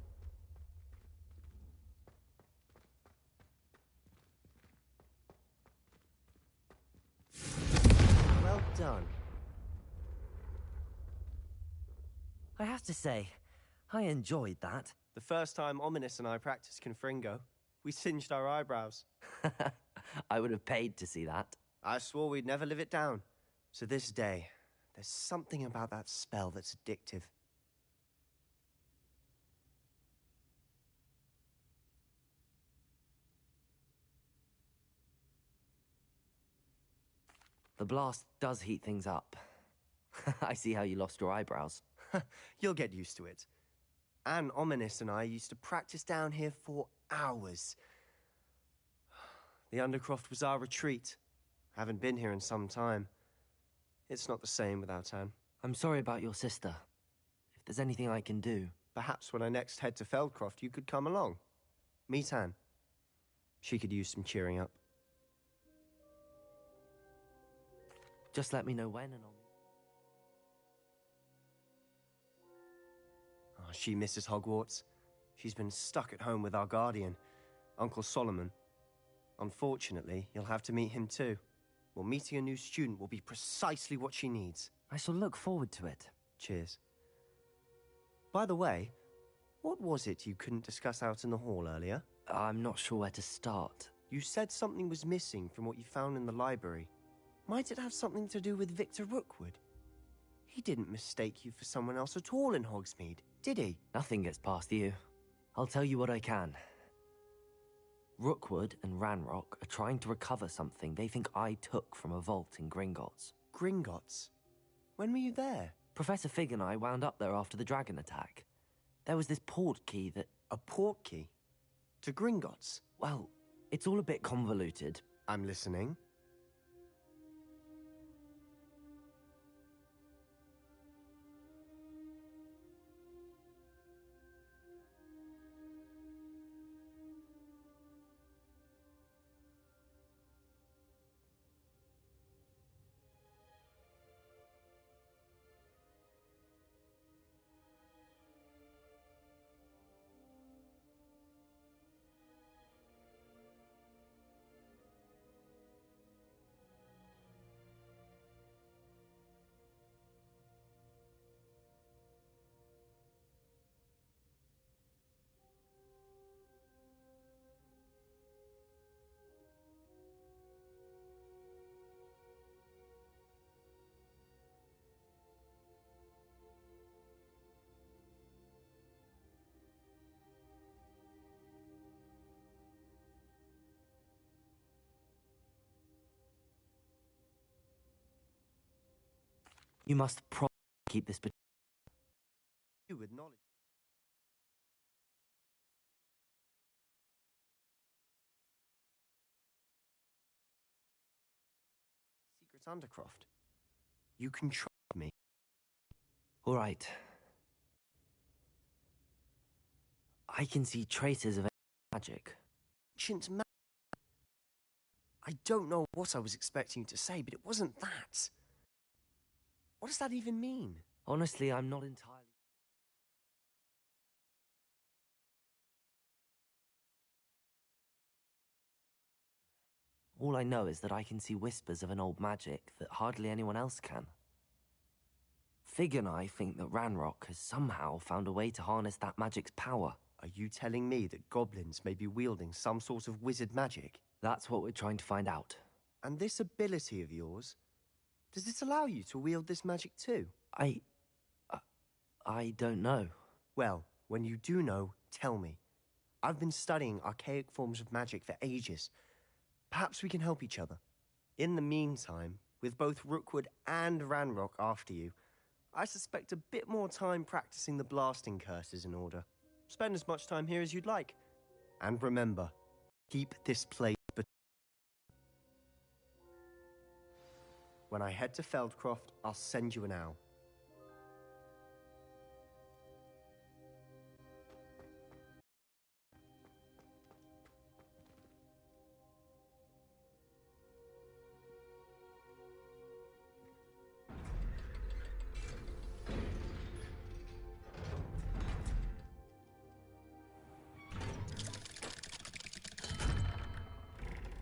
Well done. I have to say, I enjoyed that. The first time Ominous and I practiced Confringo, we singed our eyebrows. I would have paid to see that. I swore we'd never live it down. To this day, there's something about that spell that's addictive. The blast does heat things up. I see how you lost your eyebrows. You'll get used to it. Anne, Ominous and I used to practice down here for hours. The Undercroft was our retreat. Haven't been here in some time. It's not the same without Anne. I'm sorry about your sister. If there's anything I can do... Perhaps when I next head to Feldcroft, you could come along. Meet Anne. She could use some cheering up. Just let me know when and I'll... Oh, she misses Hogwarts. She's been stuck at home with our guardian, Uncle Solomon. Unfortunately, you'll have to meet him too. Well, meeting a new student will be precisely what she needs. I shall look forward to it. Cheers. By the way, what was it you couldn't discuss out in the hall earlier? I'm not sure where to start. You said something was missing from what you found in the library. Might it have something to do with Victor Rookwood? He didn't mistake you for someone else at all in Hogsmeade, did he? Nothing gets past you. I'll tell you what I can. Rookwood and Ranrock are trying to recover something they think I took from a vault in Gringotts. Gringotts? When were you there? Professor Fig and I wound up there after the dragon attack. There was this port key that... A port key? To Gringotts? Well, it's all a bit convoluted. I'm listening. You must probably keep this between You with knowledge. Secret Undercroft. You can trust me. All right. I can see traces of magic. Ancient ma- I don't know what I was expecting you to say, but it wasn't that. What does that even mean? Honestly, I'm not entirely... All I know is that I can see whispers of an old magic that hardly anyone else can. Fig and I think that Ranrock has somehow found a way to harness that magic's power. Are you telling me that goblins may be wielding some sort of wizard magic? That's what we're trying to find out. And this ability of yours, does it allow you to wield this magic too? I don't know. Well, when you do know, tell me. I've been studying archaic forms of magic for ages. Perhaps we can help each other. In the meantime, with both Rookwood and Ranrock after you, I suspect a bit more time practicing the blasting curse is in order. Spend as much time here as you'd like. And remember, keep this place When I head to Feldcroft, I'll send you an owl.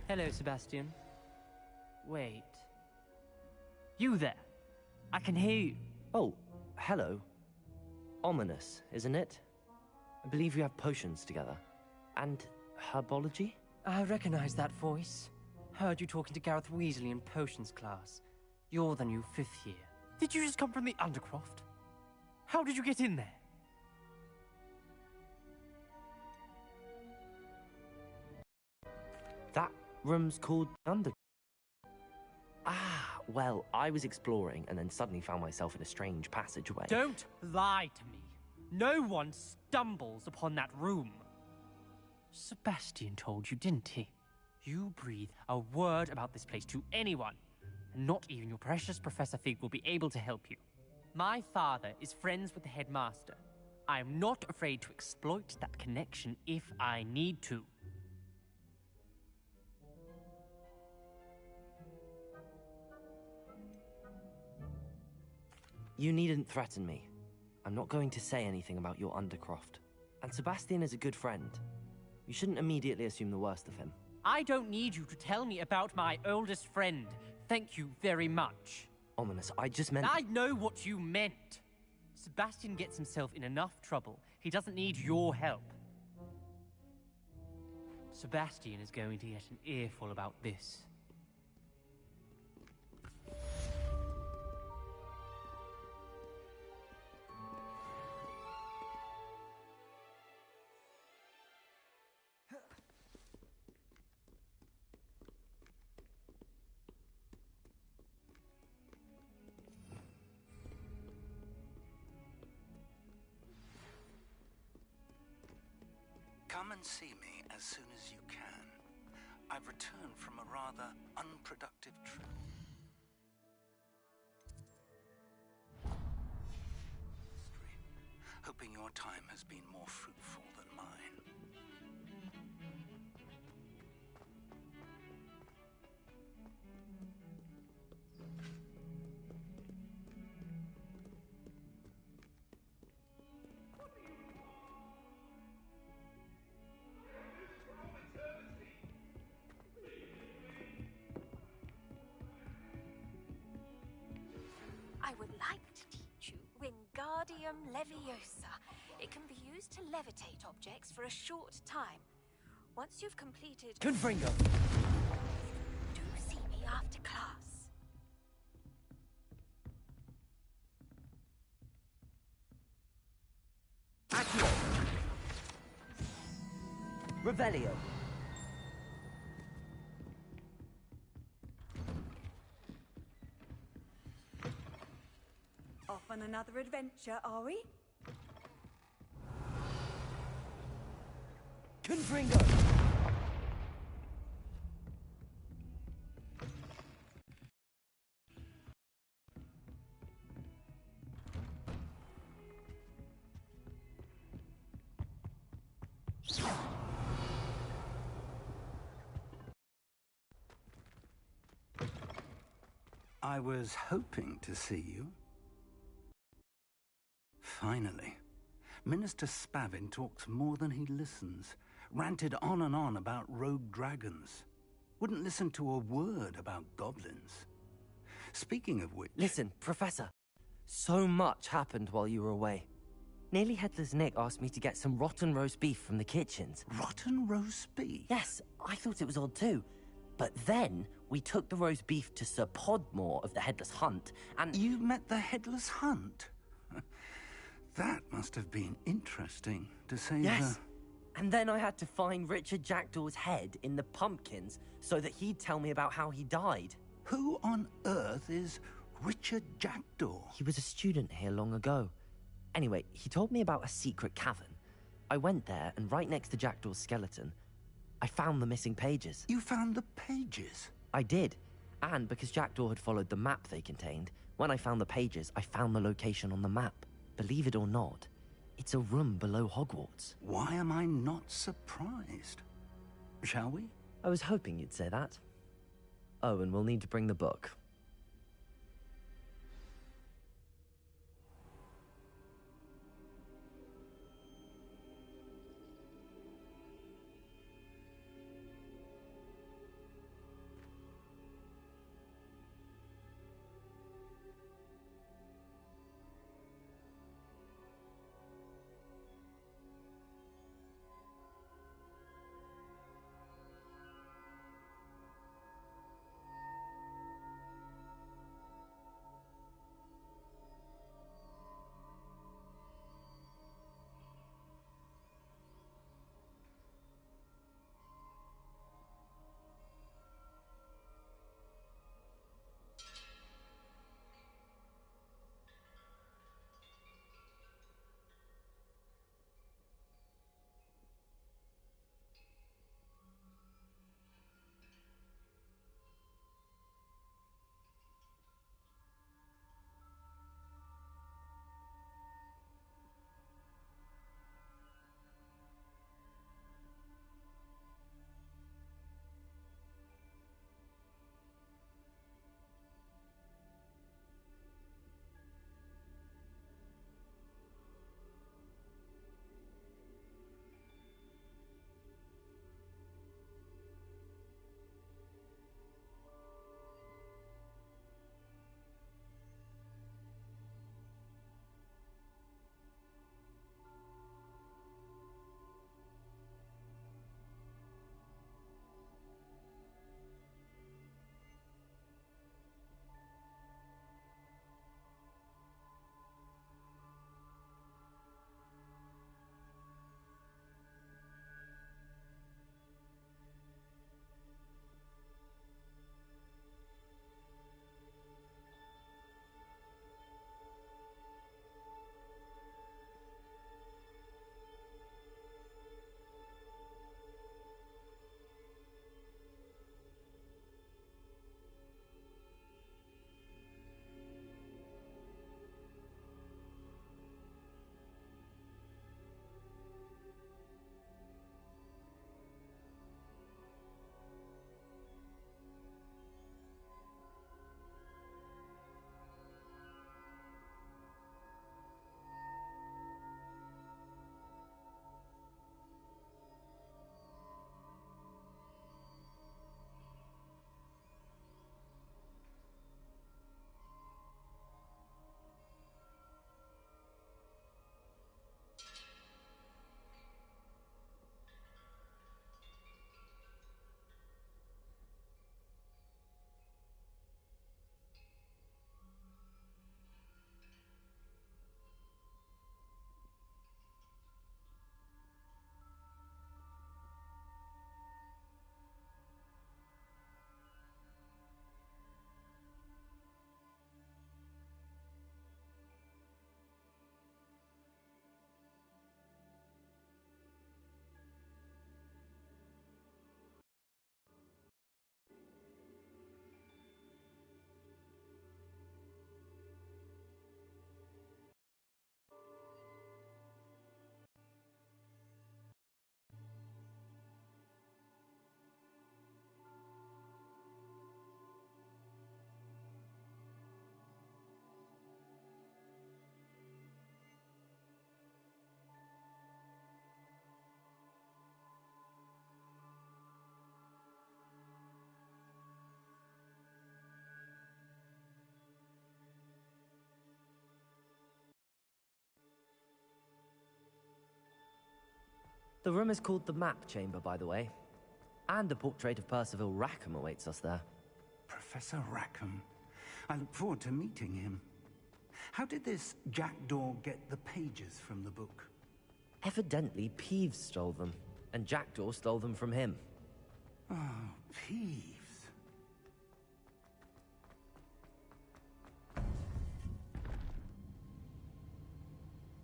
Hello, Sebastian. Wait. You there? I can hear you. Oh, hello. Ominous, isn't it? I believe you have potions together. And herbology? I recognize that voice. Heard you talking to Gareth Weasley in potions class. You're the new 5th year. Did you just come from the Undercroft? How did you get in there? That room's called Under... Ah, well, I was exploring and then suddenly found myself in a strange passageway. Don't lie to me. No one stumbles upon that room. Sebastian told you, didn't he? You breathe a word about this place to anyone, and not even your precious Professor Fig will be able to help you. My father is friends with the headmaster. I am not afraid to exploit that connection if I need to. You needn't threaten me. I'm not going to say anything about your Undercroft. And Sebastian is a good friend. You shouldn't immediately assume the worst of him. I don't need you to tell me about my oldest friend. Thank you very much. Ominous, I just meant... I know what you meant. Sebastian gets himself in enough trouble. He doesn't need your help. Sebastian is going to get an earful about this. Come and see me as soon as you can. I've returned from a rather unproductive trip. Hoping your time has been more fruitful than mine. I would like to teach you Wingardium Leviosa. It can be used to levitate objects for a short time. Once you've completed... Confringo! Do see me after class. Accio! Revelio! Off on another adventure, are we? Confringo! I was hoping to see you. Finally. Minister Spavin talks more than he listens. Ranted on and on about rogue dragons. Wouldn't listen to a word about goblins. Speaking of which... Listen, Professor. So much happened while you were away. Nearly Headless Nick asked me to get some rotten roast beef from the kitchens. Rotten roast beef? Yes, I thought it was odd too. But then, we took the roast beef to Sir Podmore of the Headless Hunt, and... You met the Headless Hunt? That must have been interesting, to say Yes. And then I had to find Richard Jackdaw's head in the pumpkins so that he'd tell me about how he died. Who on earth is Richard Jackdaw? He was a student here long ago. Anyway, he told me about a secret cavern. I went there, and right next to Jackdaw's skeleton, I found the missing pages. You found the pages? I did. And because Jackdaw had followed the map they contained, when I found the pages, I found the location on the map. Believe it or not, it's a room below Hogwarts. Why am I not surprised? Shall we? I was hoping you'd say that. Oh, and we'll need to bring the book. The room is called the Map Chamber, by the way. And a portrait of Percival Rackham awaits us there. Professor Rackham. I look forward to meeting him. How did this jackdaw get the pages from the book? Evidently, Peeves stole them, and Jackdaw stole them from him. Oh, Peeves.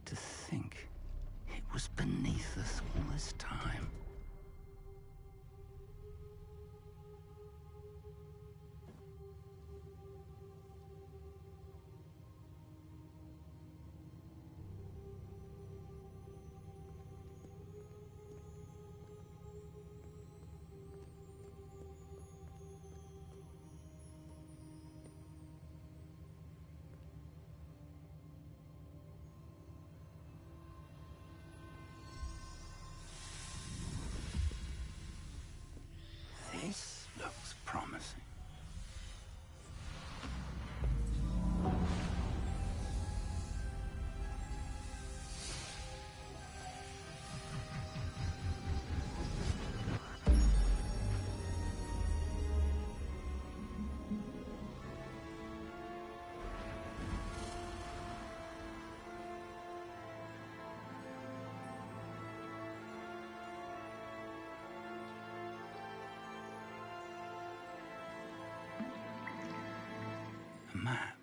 To think it was beneath us all this time. This looks promising. Map.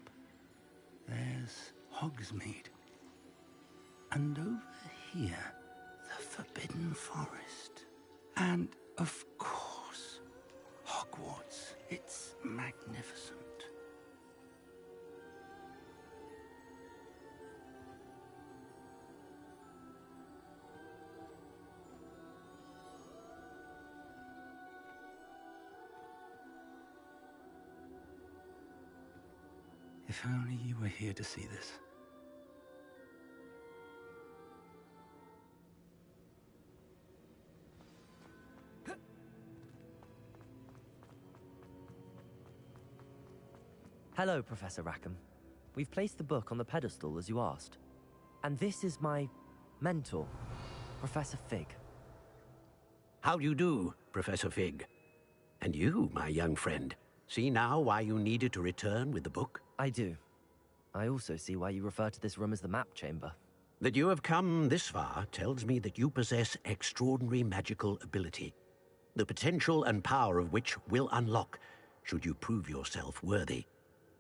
There's Hogsmeade. And over here, the Forbidden Forest. And, of course, Hogwarts. It's magnificent. If only you were here to see this. Hello, Professor Rackham. We've placed the book on the pedestal as you asked. And this is my mentor, Professor Fig. How do you do, Professor Fig? And you, my young friend, see now why you needed to return with the book? I do. I also see why you refer to this room as the Map Chamber. That you have come this far tells me that you possess extraordinary magical ability, the potential and power of which will unlock should you prove yourself worthy.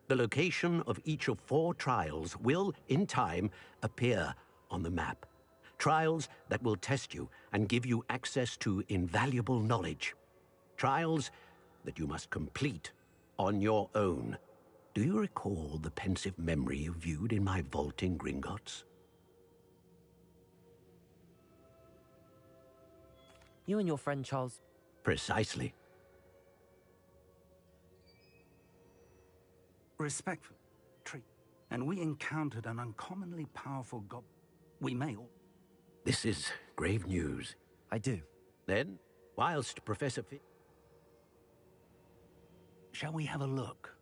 The location of each of 4 trials will, in time, appear on the map. Trials that will test you and give you access to invaluable knowledge. Trials that you must complete on your own. Do you recall the pensive memory you viewed in my vault in Gringotts? You and your friend Charles... Precisely. Respectful treat. And we encountered an uncommonly powerful we may all... This is grave news. I do. Then, whilst Professor Shall we have a look?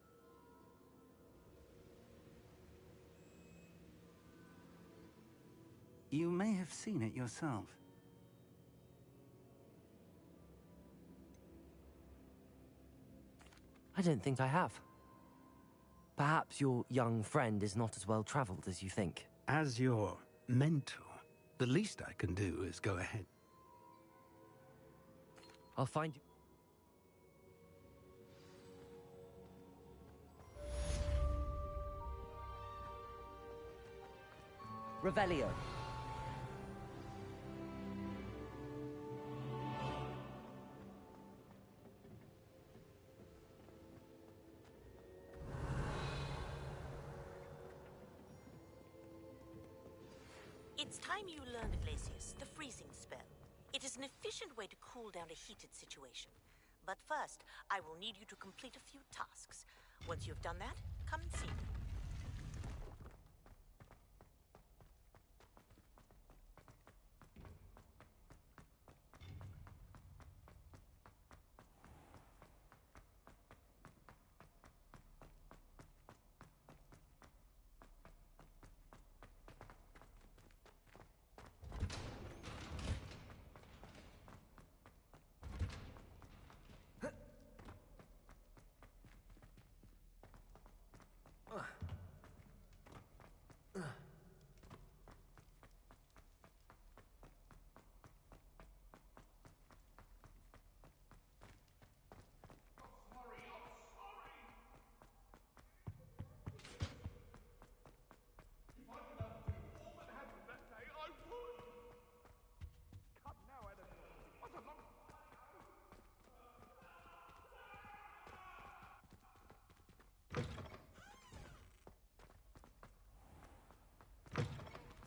You may have seen it yourself. I don't think I have. Perhaps your young friend is not as well traveled as you think. As your mentor, the least I can do is go ahead. I'll find you. Revelio. It's time you learned, Glacius, the freezing spell. It is an efficient way to cool down a heated situation. But first, I will need you to complete a few tasks. Once you've done that, come and see me.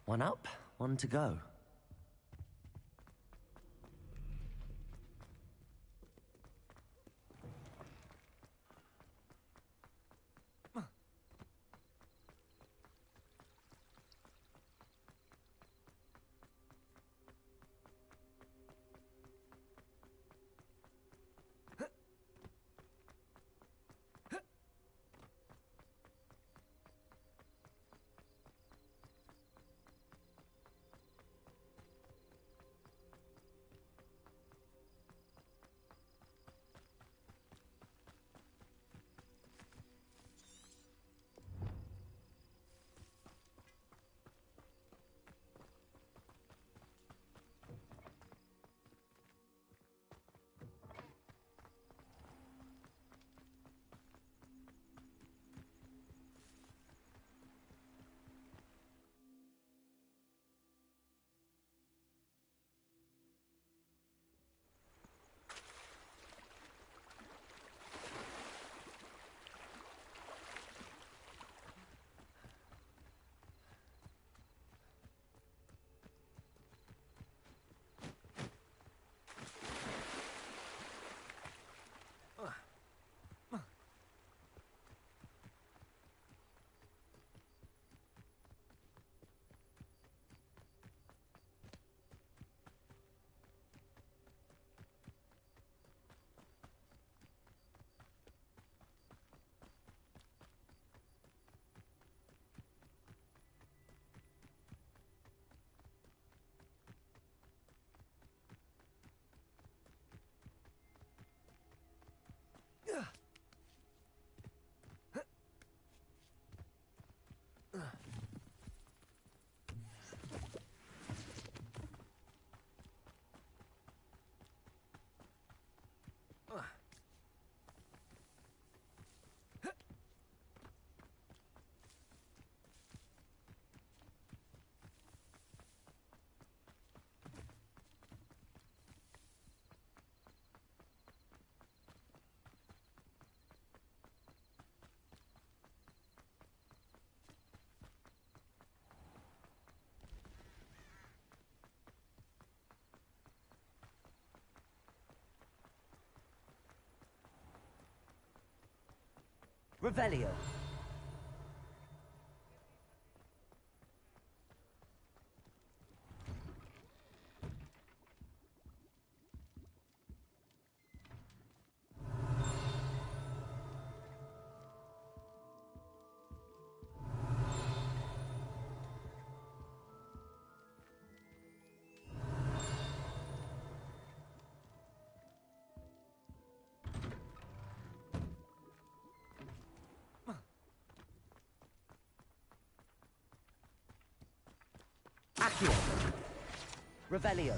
One up, one to go. Revelio. Accio. Revelio.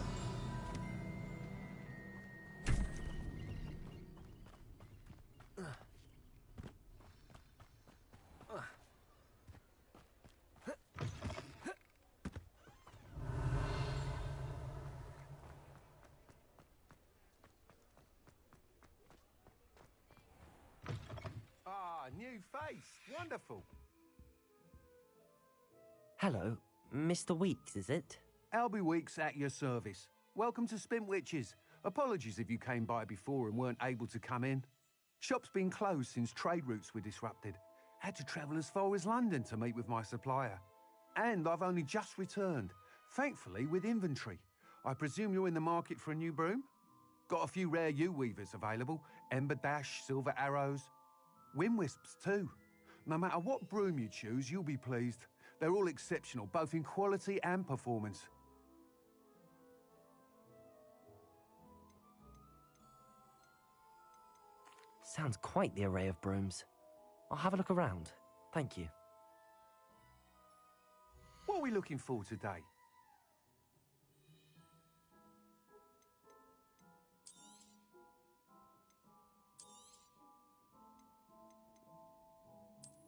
Ah, new face. Wonderful. Hello, Mr. Weeks, is it? Albie Weeks at your service. Welcome to Spintwitches. Apologies if you came by before and weren't able to come in. Shop's been closed since trade routes were disrupted. Had to travel as far as London to meet with my supplier. And I've only just returned, thankfully with inventory. I presume you're in the market for a new broom? Got a few rare U-weavers available. Ember Dash, Silver Arrows. Wind Wisps too. No matter what broom you choose, you'll be pleased. They're all exceptional, both in quality and performance. Sounds quite the array of brooms. I'll have a look around. Thank you. What are we looking for today?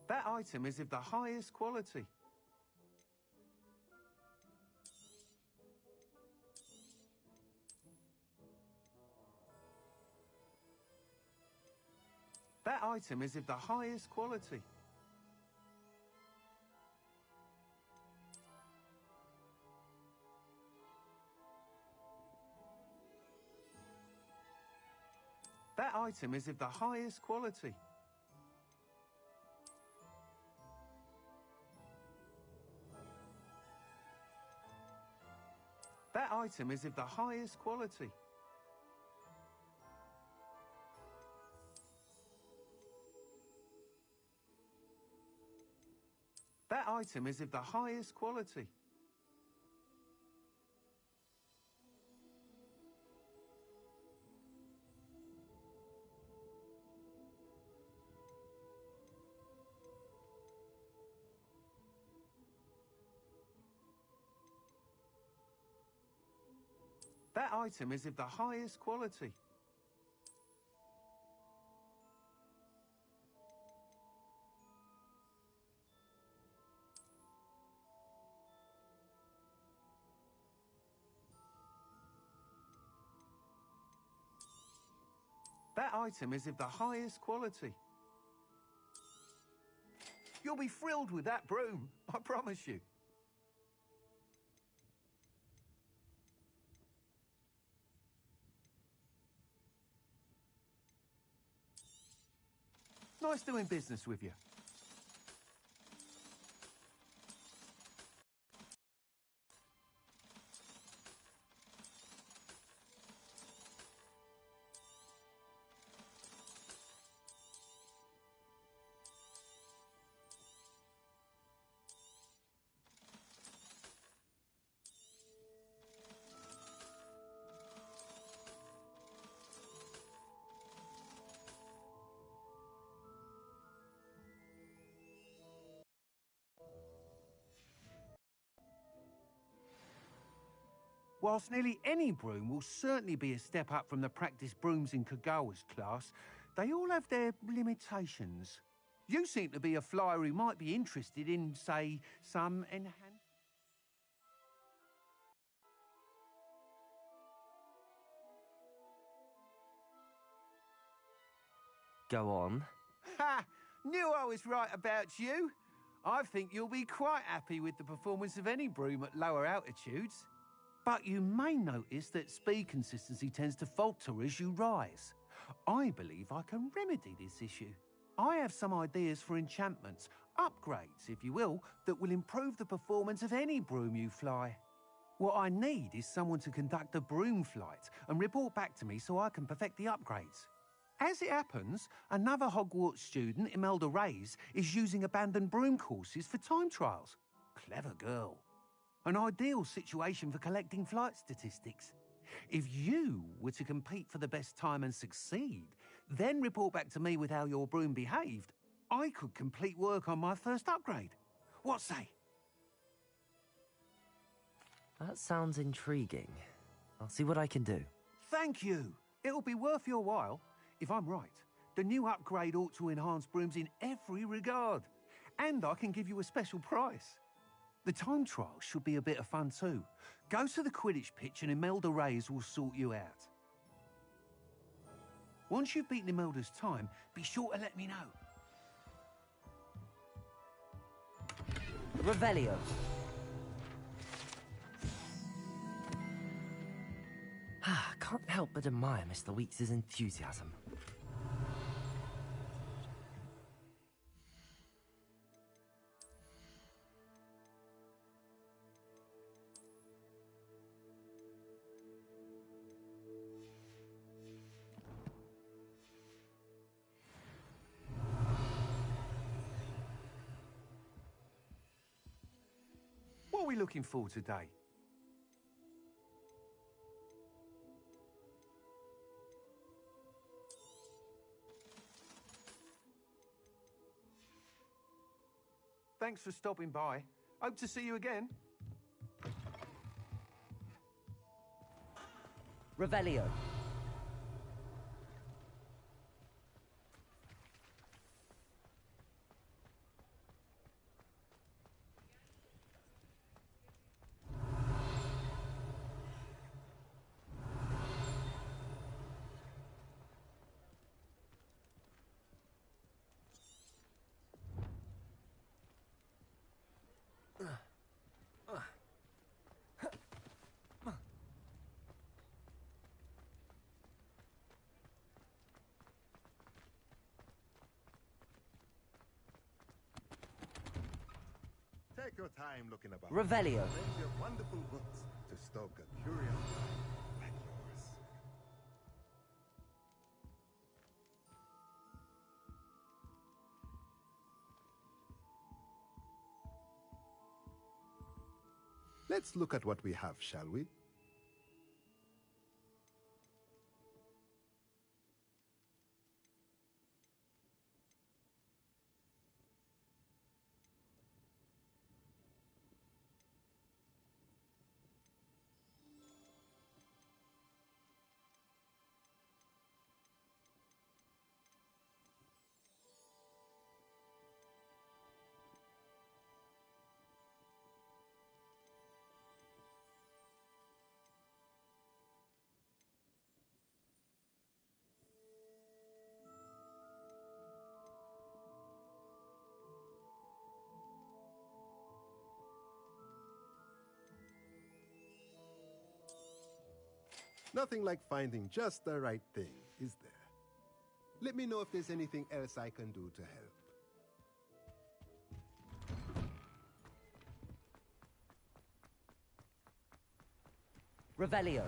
That item is of the highest quality. That item is of the highest quality. That item is of the highest quality. That item is of the highest quality. That item is of the highest quality. That item is of the highest quality. That item is of the highest quality. You'll be thrilled with that broom, I promise you. Nice doing business with you. Whilst nearly any broom will certainly be a step up from the practice brooms in Kagawa's class, they all have their limitations. You seem to be a flyer who might be interested in, say, some enhanced... Go on. Ha! Knew I was right about you. I think you'll be quite happy with the performance of any broom at lower altitudes. But you may notice that speed consistency tends to falter as you rise. I believe I can remedy this issue. I have some ideas for enchantments, upgrades, if you will, that will improve the performance of any broom you fly. What I need is someone to conduct a broom flight and report back to me so I can perfect the upgrades. As it happens, another Hogwarts student, Imelda Reyes, is using abandoned broom courses for time trials. Clever girl. An ideal situation for collecting flight statistics. If you were to compete for the best time and succeed, then report back to me with how your broom behaved, I could complete work on my first upgrade. What say? That sounds intriguing. I'll see what I can do. Thank you. It'll be worth your while. If I'm right, the new upgrade ought to enhance brooms in every regard. And I can give you a special price. The time trial should be a bit of fun too. Go to the Quidditch pitch and Imelda Reyes will sort you out. Once you've beaten Imelda's time, be sure to let me know. Revelio. Can't help but admire Mr. Weeks' enthusiasm. What are we looking for today? Thanks for stopping by. Hope to see you again. Revelio. Take your time looking about. Revelio. Lend your wonderful books to stoke a curious mind like yours. Let's look at what we have, shall we? Nothing like finding just the right thing, is there? Let me know if there's anything else I can do to help. Revelio.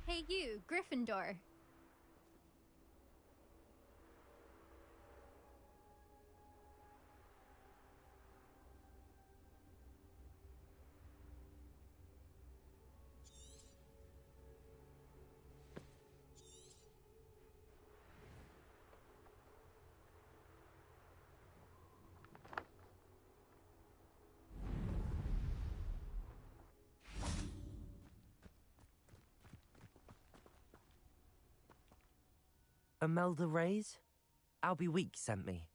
Hey you, Gryffindor. Imelda Reyes? Albie Week sent me.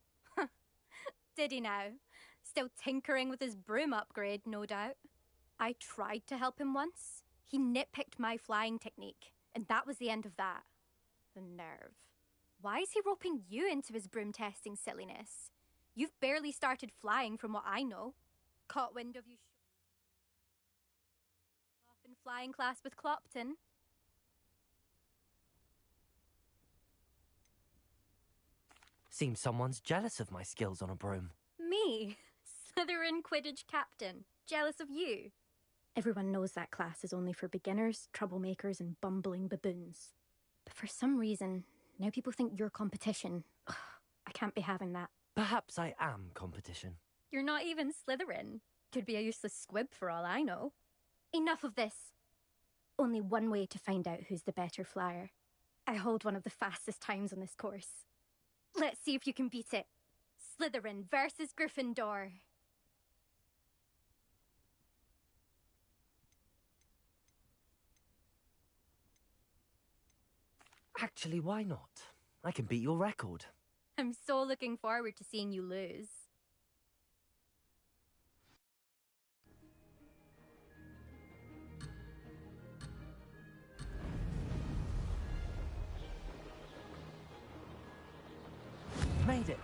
Did he now? Still tinkering with his broom upgrade, no doubt. I tried to help him once. He nitpicked my flying technique, and that was the end of that. The nerve. Why is he roping you into his broom testing silliness? You've barely started flying from what I know. Caught wind of you off in flying class with Clopton. Seems someone's jealous of my skills on a broom. Me? Slytherin Quidditch captain. Jealous of you? Everyone knows that class is only for beginners, troublemakers, and bumbling baboons. But for some reason, now people think you're competition. Ugh, I can't be having that. Perhaps I am competition. You're not even Slytherin. Could be a useless squib for all I know. Enough of this. Only one way to find out who's the better flyer. I hold one of the fastest times on this course. Let's see if you can beat it. Slytherin versus Gryffindor. Actually, why not? I can beat your record. I'm so looking forward to seeing you lose. Made it.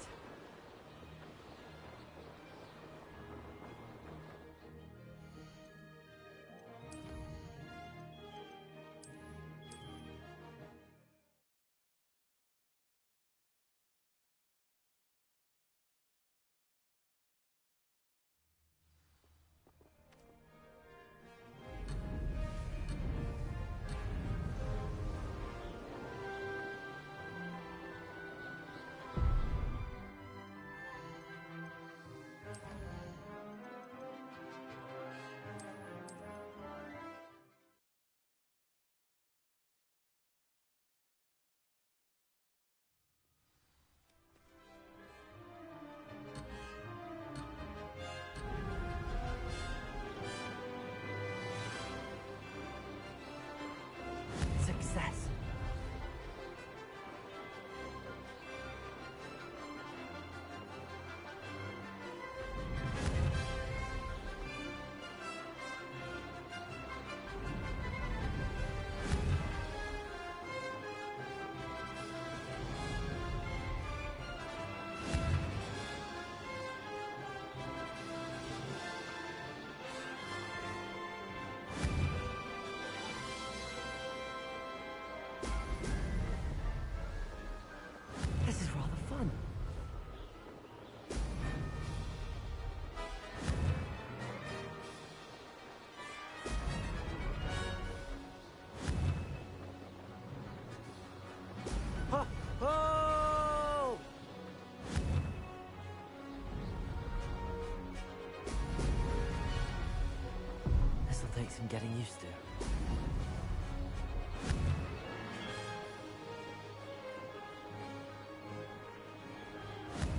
some getting used to.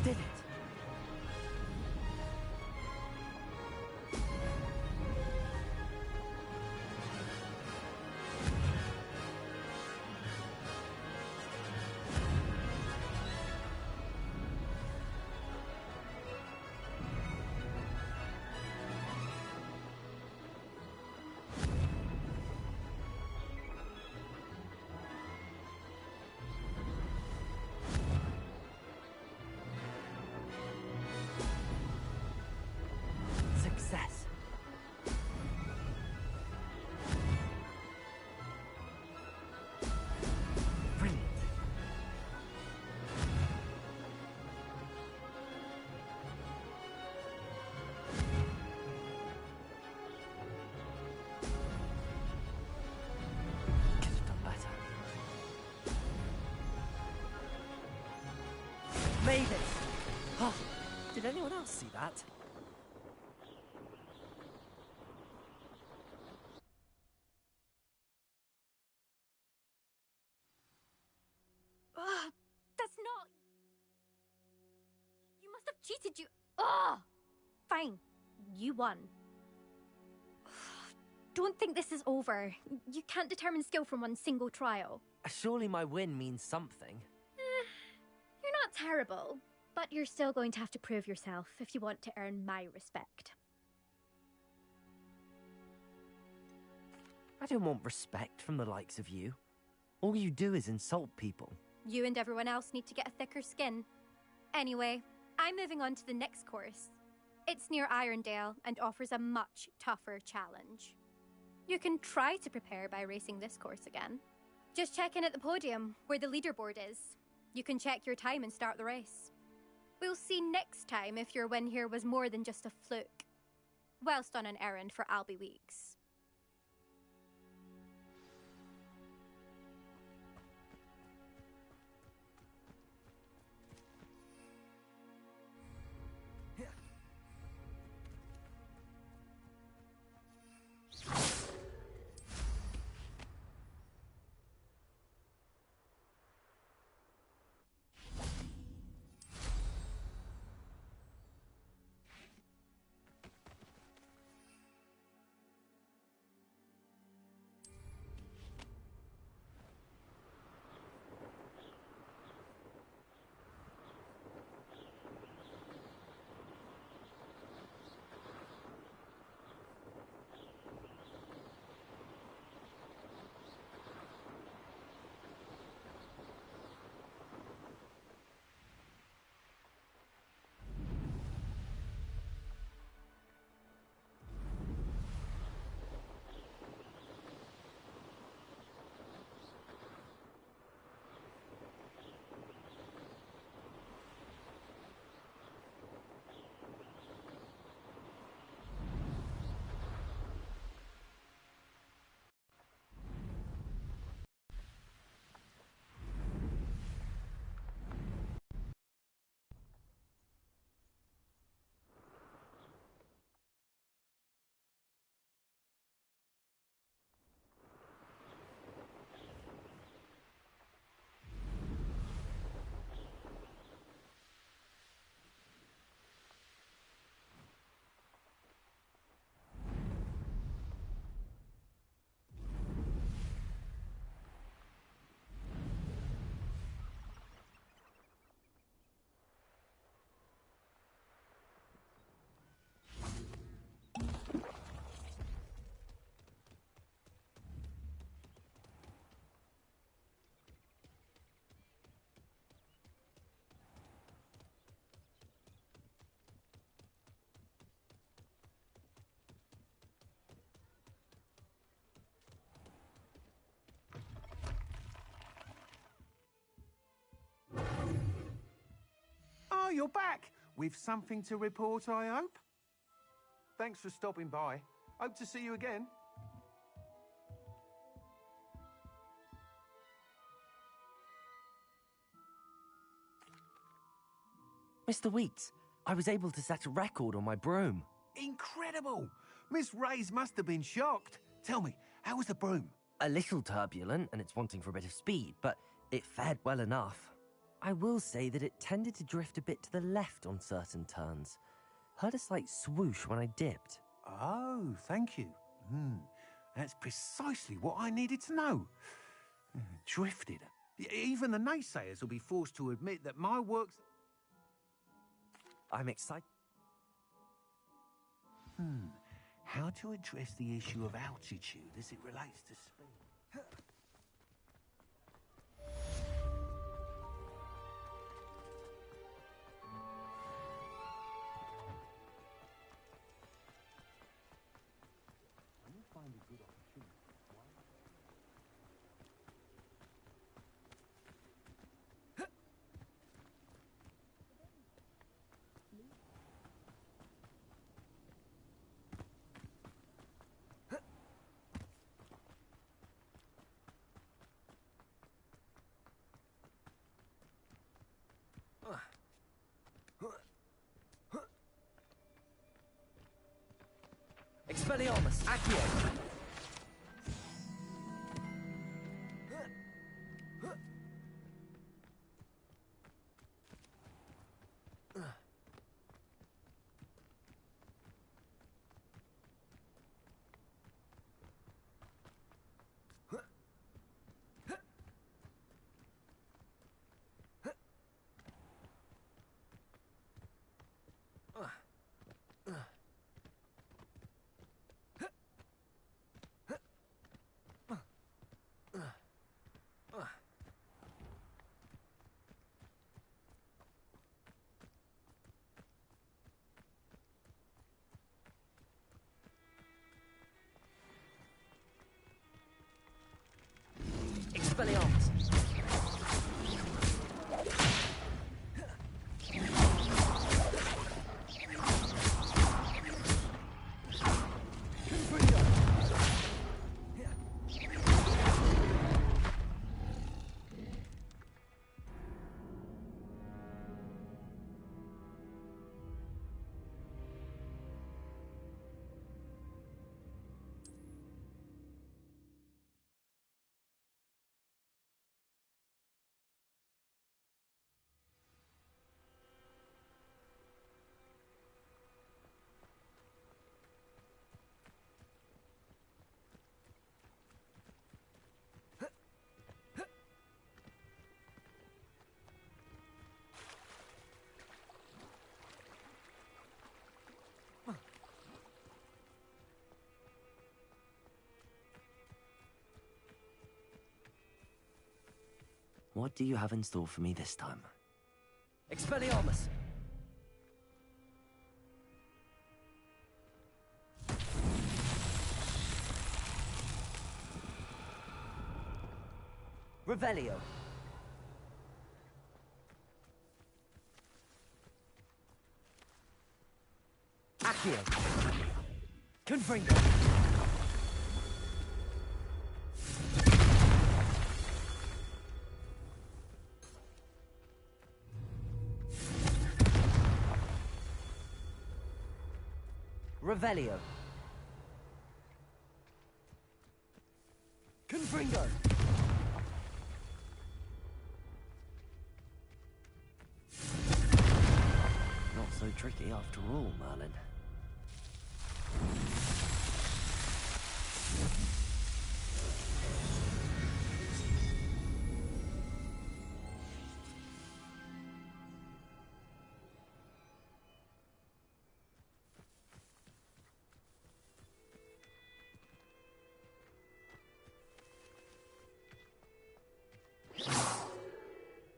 Did it! Success! Brilliant! Could have done better. Made it! Oh, did anyone else see that? Ugh, that's not... You must have cheated, you... Ugh! Fine. You won. Don't think this is over. You can't determine skill from one single trial. Surely my win means something. You're not terrible, but you're still going to have to prove yourself if you want to earn my respect. I don't want respect from the likes of you. All you do is insult people. You and everyone else need to get a thicker skin. Anyway, I'm moving on to the next course. It's near Irondale and offers a much tougher challenge. You can try to prepare by racing this course again. Just check in at the podium, where the leaderboard is. You can check your time and start the race. We'll see next time if your win here was more than just a fluke. Whilst on an errand for Albie Weeks. Oh, you're back! With something to report, I hope? Thanks for stopping by. Hope to see you again. Mr. Weeks, I was able to set a record on my broom. Incredible! Miss Reyes must have been shocked. Tell me, how was the broom? A little turbulent, and it's wanting for a bit of speed, but it fared well enough. I will say that it tended to drift a bit to the left on certain turns. Heard a slight swoosh when I dipped. Oh, thank you. That's precisely what I needed to know. Drifted. Even the naysayers will be forced to admit that my work's... I'm excited. How to address the issue of altitude as it relates to speed? Find a good opportunity. Expelliarmus, Accio! Expelliarmus. What do you have in store for me this time? Expelliarmus! Revelio! Accio! Confringo! Revelio. Confringo. Not so tricky after all, Merlin.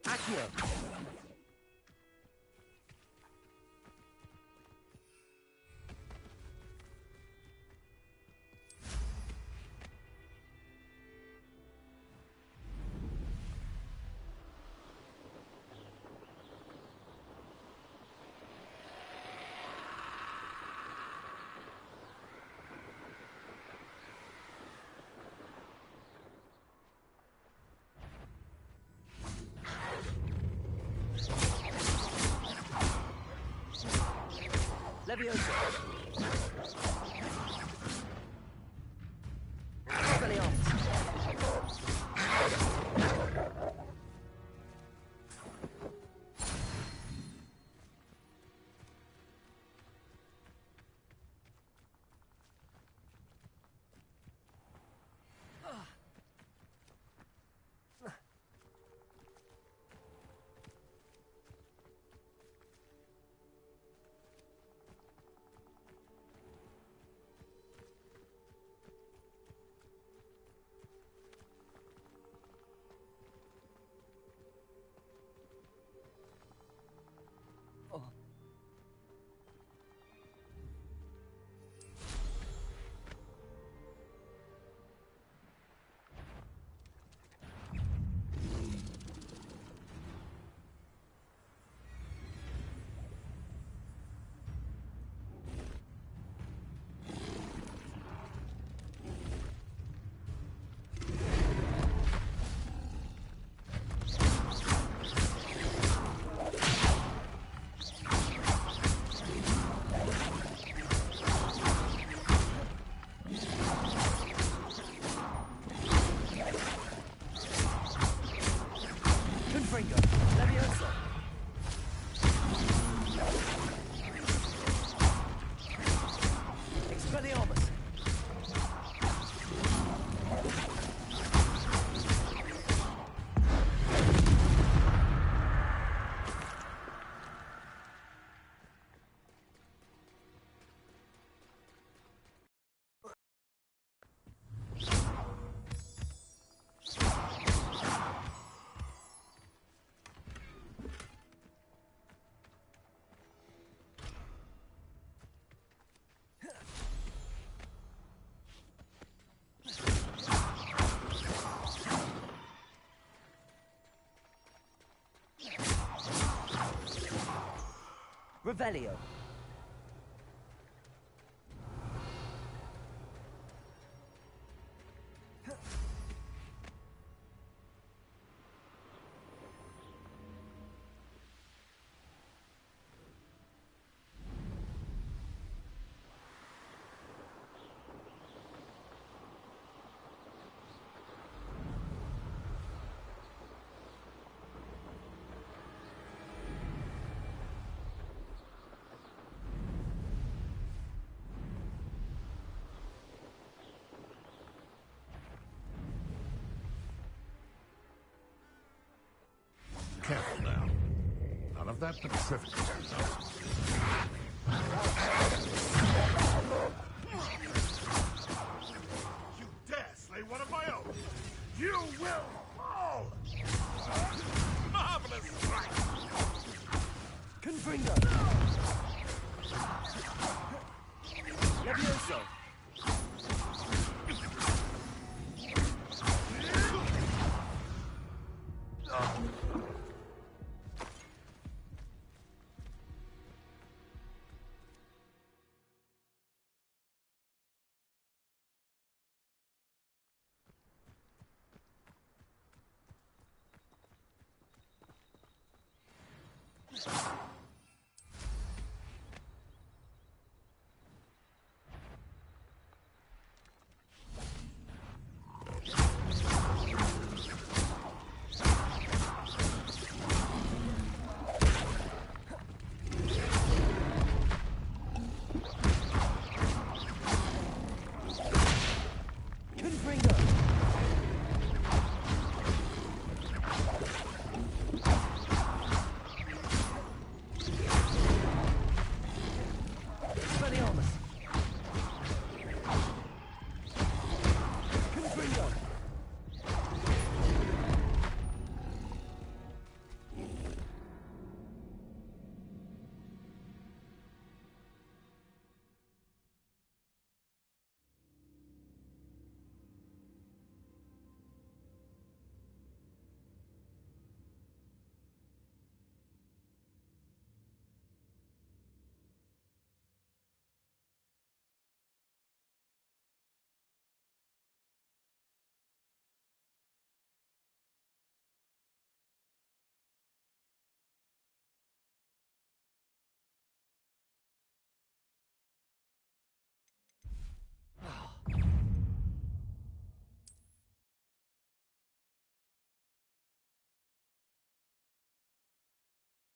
Accio! Leviosa. Revelio. Careful now. None of that Pacific stuff. You dare slay one of my own! You will fall! Marvelous strike! Confringo! Levioso!